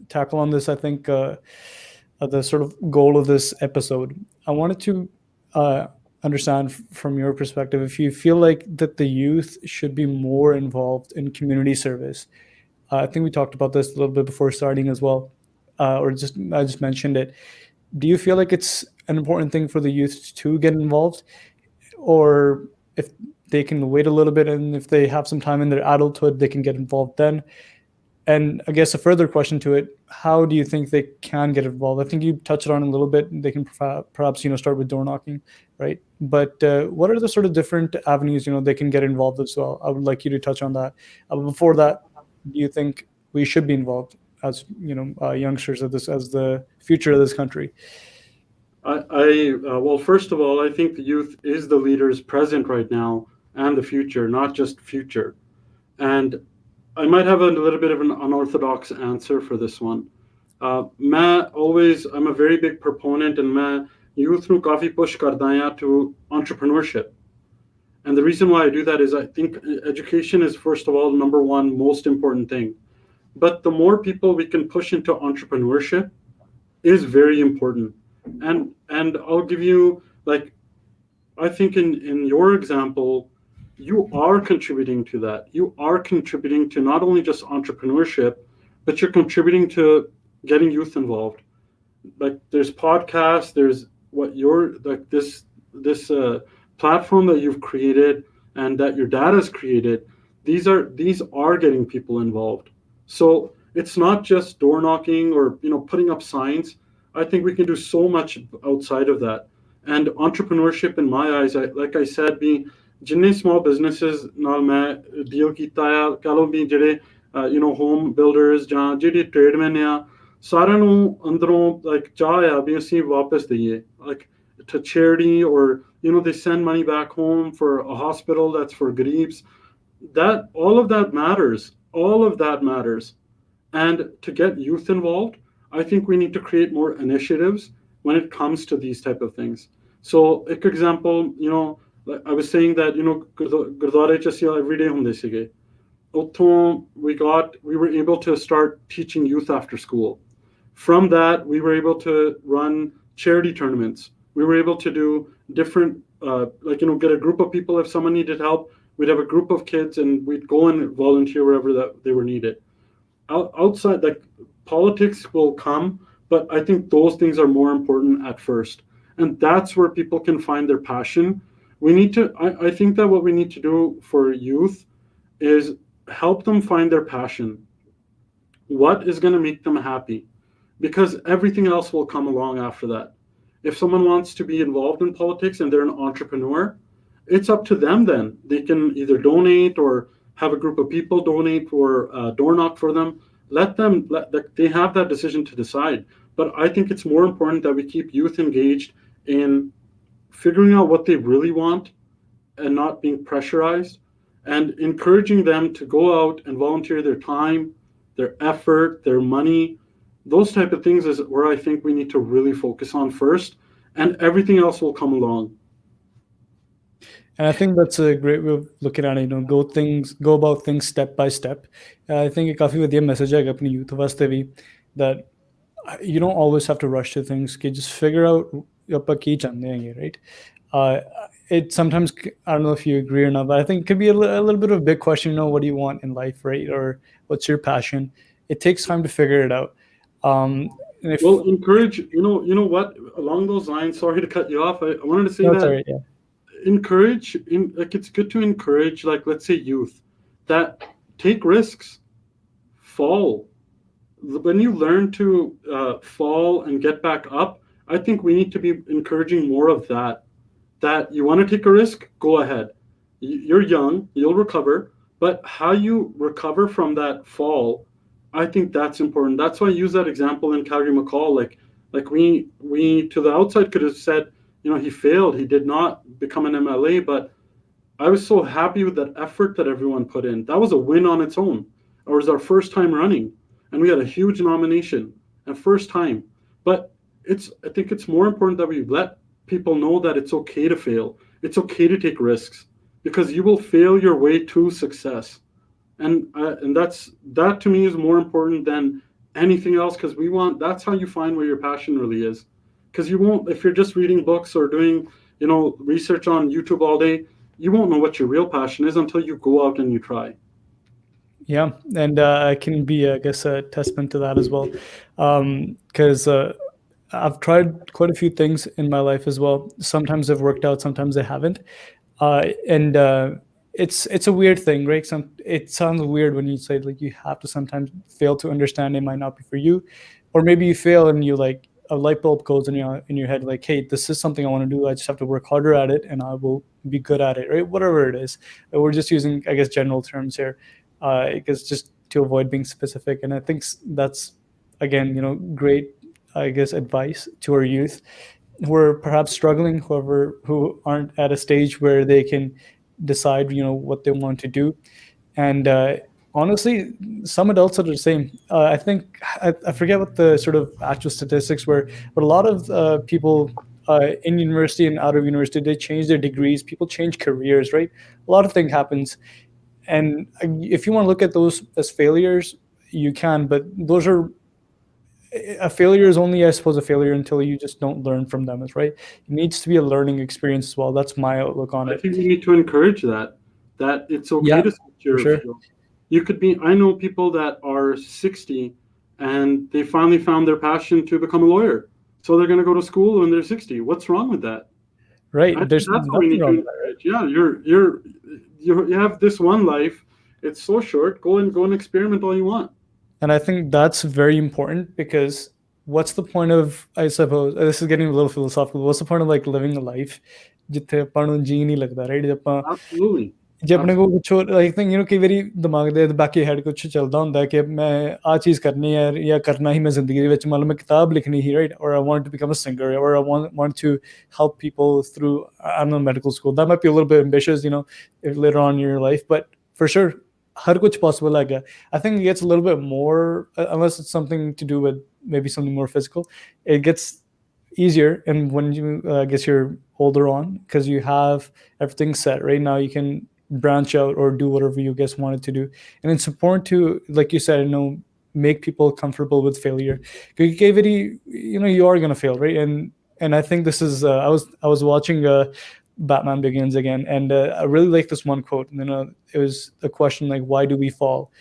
tackle on this. I think the sort of goal of this episode. I wanted to understand from your perspective if you feel like that the youth should be more involved in community service. I think we talked about this a little bit before starting as well, or just I just mentioned it. Do you feel like it's an important thing for the youth to get involved, or if they can wait a little bit and if they have some time in their adulthood, they can get involved then? And I guess a further question to it: how do you think they can get involved? I think you touched on it a little bit. They can perhaps start with door knocking, right? But what are the sort of different avenues they can get involved as well? I would like you to touch on that. Before that, do you think we should be involved as youngsters of this as the future of this country? Well, first of all, I think the youth is the leaders present right now and the future, not just future. And I might have a little bit of an unorthodox answer for this one. I'm a very big proponent and मैं youth ਨੂੰ काफी push करदा ਹਾਂ to entrepreneurship. And the reason why I do that is I think education is, first of all, number one most important thing. But the more people we can push into entrepreneurship is very important. And I'll give you, like, I think in your example, you are contributing to that. You are contributing to not only just entrepreneurship, but you're contributing to getting youth involved. Like, there's podcasts, there's what you're like this platform that you've created and that your dad has created. These are getting people involved. So it's not just door knocking or putting up signs. I think we can do so much outside of that. And entrepreneurship, in my eyes, like I said, being जिन्ने small businesses ਨਾਲ ਮੈਂ deal ਕੀਤਾ ਆ, ਕਹ ਲਓ ਵੀ ਜਿਹੜੇ home builders ਜਾਂ ਜਿਹੜੇ tradesmen ਆ, ਸਾਰਿਆਂ ਨੂੰ ਅੰਦਰੋਂ like ਚਾਹ ਆ ਵੀ ਅਸੀਂ ਵਾਪਸ ਦਈਏ, like to charity, or they send money back home for a hospital that's for Gareebs. That all of that matters. And to get youth involved, I think we need to create more initiatives when it comes to these type of things. So, for example, I was saying that Gurdwara ਚ ਅਸੀਂ every day ਹੁੰਦੇ ਸੀਗੇ. ਉੱਥੋਂ we were able to start teaching youth after school. From that, we were able to run charity tournaments. We were able to do different, get a group of people. If someone needed help, we'd have a group of kids and we'd go and volunteer wherever that they were needed. Outside, like, politics will come, but I think those things are more important at first. And that's where people can find their passion. I think that what we need to do for youth is help them find their passion. What is going to make them happy? Because everything else will come along after that. If someone wants to be involved in politics and they're an entrepreneur, it's up to them then. They can either donate or have a group of people donate or door knock for them. They have that decision to decide. But I think it's more important that we keep youth engaged in figuring out what they really want and not being pressurized, and encouraging them to go out and volunteer their time, their effort, their money. Those type of things is where I think we need to really focus on first, and everything else will come along. And I think that's a great way of looking at it. Go about things step by step. I think a काफी वधिया message है अपनी youth वास्ते भी, that you don't always have to rush to things. Just figure out apa ki chahte hain, right? It sometimes, I don't know if you agree or not, but I think it could be a little bit of a big question. What do you want in life, right? Or what's your passion? It takes time to figure it out. Encourage. You know what? Along those lines, sorry to cut you off. I wanted to say that. Sorry, yeah. Encourage. It's good to encourage. Like, let's say youth that take risks, fall. When you learn to fall and get back up, I think we need to be encouraging more of that. That you want to take a risk, go ahead. You're young, you'll recover. But how you recover from that fall, I think that's important. That's why I use that example in Calgary McCall. Like we to the outside could have said, he failed. He did not become an MLA. But I was so happy with that effort that everyone put in. That was a win on its own. It was our first time running, and we had a huge nomination, and first time. But I think it's more important that we let people know that it's okay to fail. It's okay to take risks. because you will fail your way to success. And that to me is more important than anything else, because that's how you find where your passion really is. Because you won't, if you're just reading books or doing research on YouTube all day, you won't know what your real passion is until you go out and you try. Yeah, and I can be, I guess, a testament to that as well, because I've tried quite a few things in my life as well. Sometimes they've worked out, sometimes they haven't, and it's a weird thing, right? It sounds weird when you say like you have to sometimes fail to understand it might not be for you, or maybe you fail and you like a light bulb goes in your head like, hey, this is something I want to do. I just have to work harder at it, and I will be good at it, right? Whatever it is. We're just using, I guess, general terms here, because just to avoid being specific. And I think that's again, great, I guess, advice to our youth who are perhaps struggling, who aren't at a stage where they can decide, what they want to do. And honestly, some adults are the same. I think I forget what the sort of actual statistics were, but a lot of people in university and out of university, they change their degrees. People change careers, right? A lot of things happens, and if you want to look at those as failures, you can. But a failure is only, I suppose, a failure until you just don't learn from them, right? It needs to be a learning experience as well. That's my outlook on I it. think we need to encourage that it's okay to switch your sure. field. You could be, I know people that are 60 and they finally found their passion to become a lawyer. So they're going to go to school when they're 60. What's wrong with that? Right. That's what we need to encourage. Yeah, you have this one life. It's so short. Go and experiment all you want. And I think that's very important, because what's the point of, I suppose, this is getting a little philosophical, what's the point of like living a life ਜਿੱਥੇ ਆਪਾਂ ਨੂੰ ਜੀ ਨਹੀਂ ਲੱਗਦਾ, right? Absolutely. ਜੇ ਆਪਣੇ ਕੋਲ ਕੁਛ ਹੋਰ, I think, ਕਈ ਵਾਰੀ ਦਿਮਾਗ ਦੇ back of head ਕੁਛ ਚੱਲਦਾ ਹੁੰਦਾ ਕਿ ਮੈਂ ਆਹ ਚੀਜ਼ ਕਰਨੀ ਹੈ ਜਾਂ ਕਰਨਾ ਹੀ ਮੈਂ ਜ਼ਿੰਦਗੀ ਦੇ ਵਿੱਚ, ਮੰਨ ਲਓ ਮੈਂ ਕਿਤਾਬ ਲਿਖਣੀ ਹੀ, right? Or I want to become a singer, or I want to help people through, I don't know, medical school. That might be a little bit ambitious, later on in your life, but for sure, har kuch possible hai. I think it gets a little bit more, unless it's something to do with maybe something more physical, it gets easier. And when you guess you're older on, because you have everything set right now, you can branch out or do whatever you guys wanted to do. And it's important to, like you said, make people comfortable with failure, because you are going to fail, right? And I think this is I was watching Batman Begins again, and I really like this one quote. And then it was a question like, why do we fall?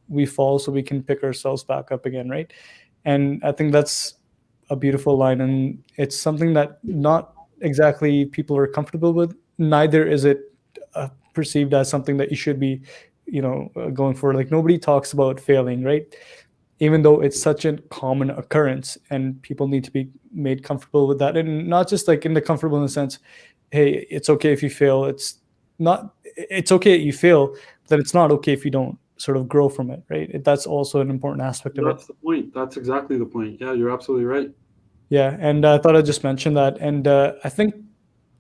We fall so we can pick ourselves back up again, right? And I think that's a beautiful line, and it's something that not exactly people are comfortable with. Neither is it perceived as something that you should be, going for. Like, nobody talks about failing, right? Even though it's such a common occurrence, and people need to be made comfortable with that. And not just like in the comfortable in the sense, hey, it's okay if you fail. It's okay if you fail, but it's not okay if you don't sort of grow from it, right? That's also an important aspect of it. That's the point. That's exactly the point. Yeah, you're absolutely right. Yeah, and I thought I'd just mention that. And I think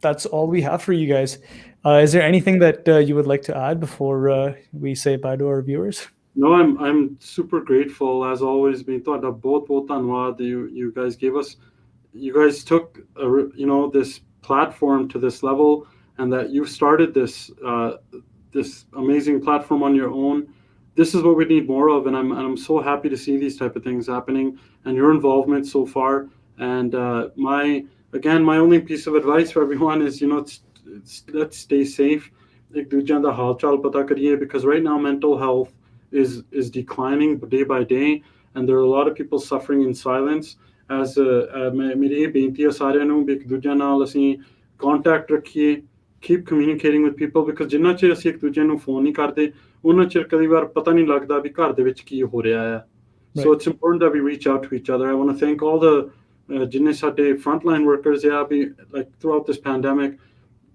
that's all we have for you guys. Is there anything that you would like to add before we say bye to our viewers? No, I'm super grateful as always. You guys gave us, you guys took this platform to this level, and that you started this this amazing platform on your own. This is what we need more of, and I'm so happy to see these type of things happening and your involvement so far. And my only piece of advice for everyone is, let's stay safe. Because right now mental health is declining day by day, and there are a lot of people suffering in silence. As ਮੇਰੀ ਇਹ ਬੇਨਤੀ ਹੈ ਸਾਰਿਆਂ ਨੂੰ ਵੀ ਇੱਕ ਦੂਜੇ ਨਾਲ ਅਸੀਂ contact ਰੱਖੀਏ, keep communicating with people, because ਜਿੰਨਾ ਚਿਰ ਅਸੀਂ ਇੱਕ ਦੂਜੇ ਨੂੰ ਫੋਨ ਨਹੀਂ ਕਰਦੇ, ਉਹਨਾਂ ਚਿਰ ਕਈ ਵਾਰ ਪਤਾ ਨਹੀਂ ਲੱਗਦਾ ਵੀ ਘਰ ਦੇ ਵਿੱਚ ਕੀ ਹੋ ਰਿਹਾ ਹੈ. So it's important that we reach out to each other. I want to thank all the ਜਿੰਨੇ ਸਾਡੇ frontline workers like throughout this pandemic.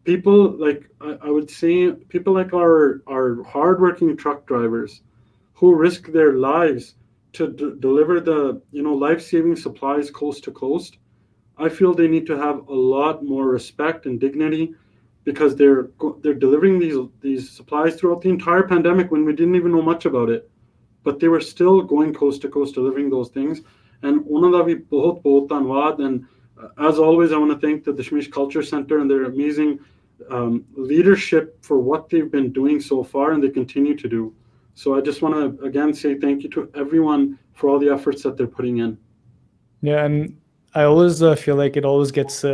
People like, I would say, people like our hardworking truck drivers who risk their lives to deliver the life-saving supplies coast to coast. I feel they need to have a lot more respect and dignity, because they're delivering these supplies throughout the entire pandemic when we didn't even know much about it, but they were still going coast to coast delivering those things. And ਉਹਨਾਂ ਦਾ ਵੀ ਬਹੁਤ ਬਹੁਤ ਧੰਨਵਾਦ. And as always, I want to thank the Dashmish Culture Center and their amazing leadership for what they've been doing so far and they continue to do. So I just want to again say thank you to everyone for all the efforts that they're putting in. Yeah, and I always feel like it always gets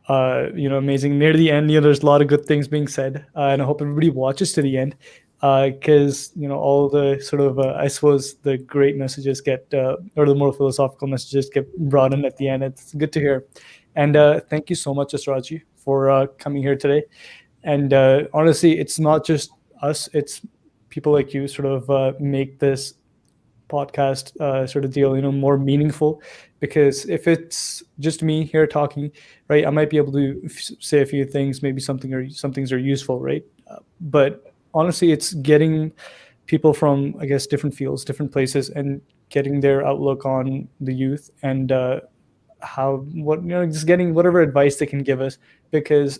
amazing near the end. There's a lot of good things being said, and I hope everybody watches to the end, because all the sort of I suppose the great messages get or the more philosophical messages get brought in at the end. It's good to hear, and thank you so much, Asraji, for coming here today. And honestly, it's not just us; it's people like you sort of make this podcast sort of deal more meaningful, because if it's just me here talking, right, I might be able to say a few things, maybe some things are useful, right, but honestly it's getting people from, I guess, different fields, different places, and getting their outlook on the youth, and how what just getting whatever advice they can give us, because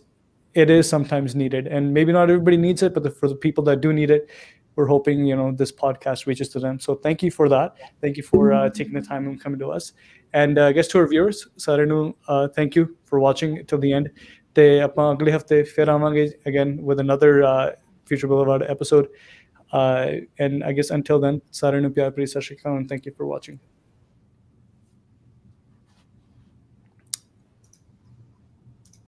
it is sometimes needed, and maybe not everybody needs it, but for the people that do need it, we're hoping this podcast reaches to them. So thank you for that. Thank you for taking the time and coming to us, and I guess to our viewers, ਸਾਰਿਆਂ ਨੂੰ thank you for watching till the end. ਤੇ ਆਪਾਂ ਅਗਲੇ ਹਫਤੇ ਫਿਰ ਆਵਾਂਗੇ again with another Future Boulevard episode, and I guess until then, ਸਾਰਿਆਂ ਨੂੰ ਪਿਆਰ ਭਰੀ ਸਤਿ ਸ਼੍ਰੀ ਅਕਾਲ, and thank you for watching.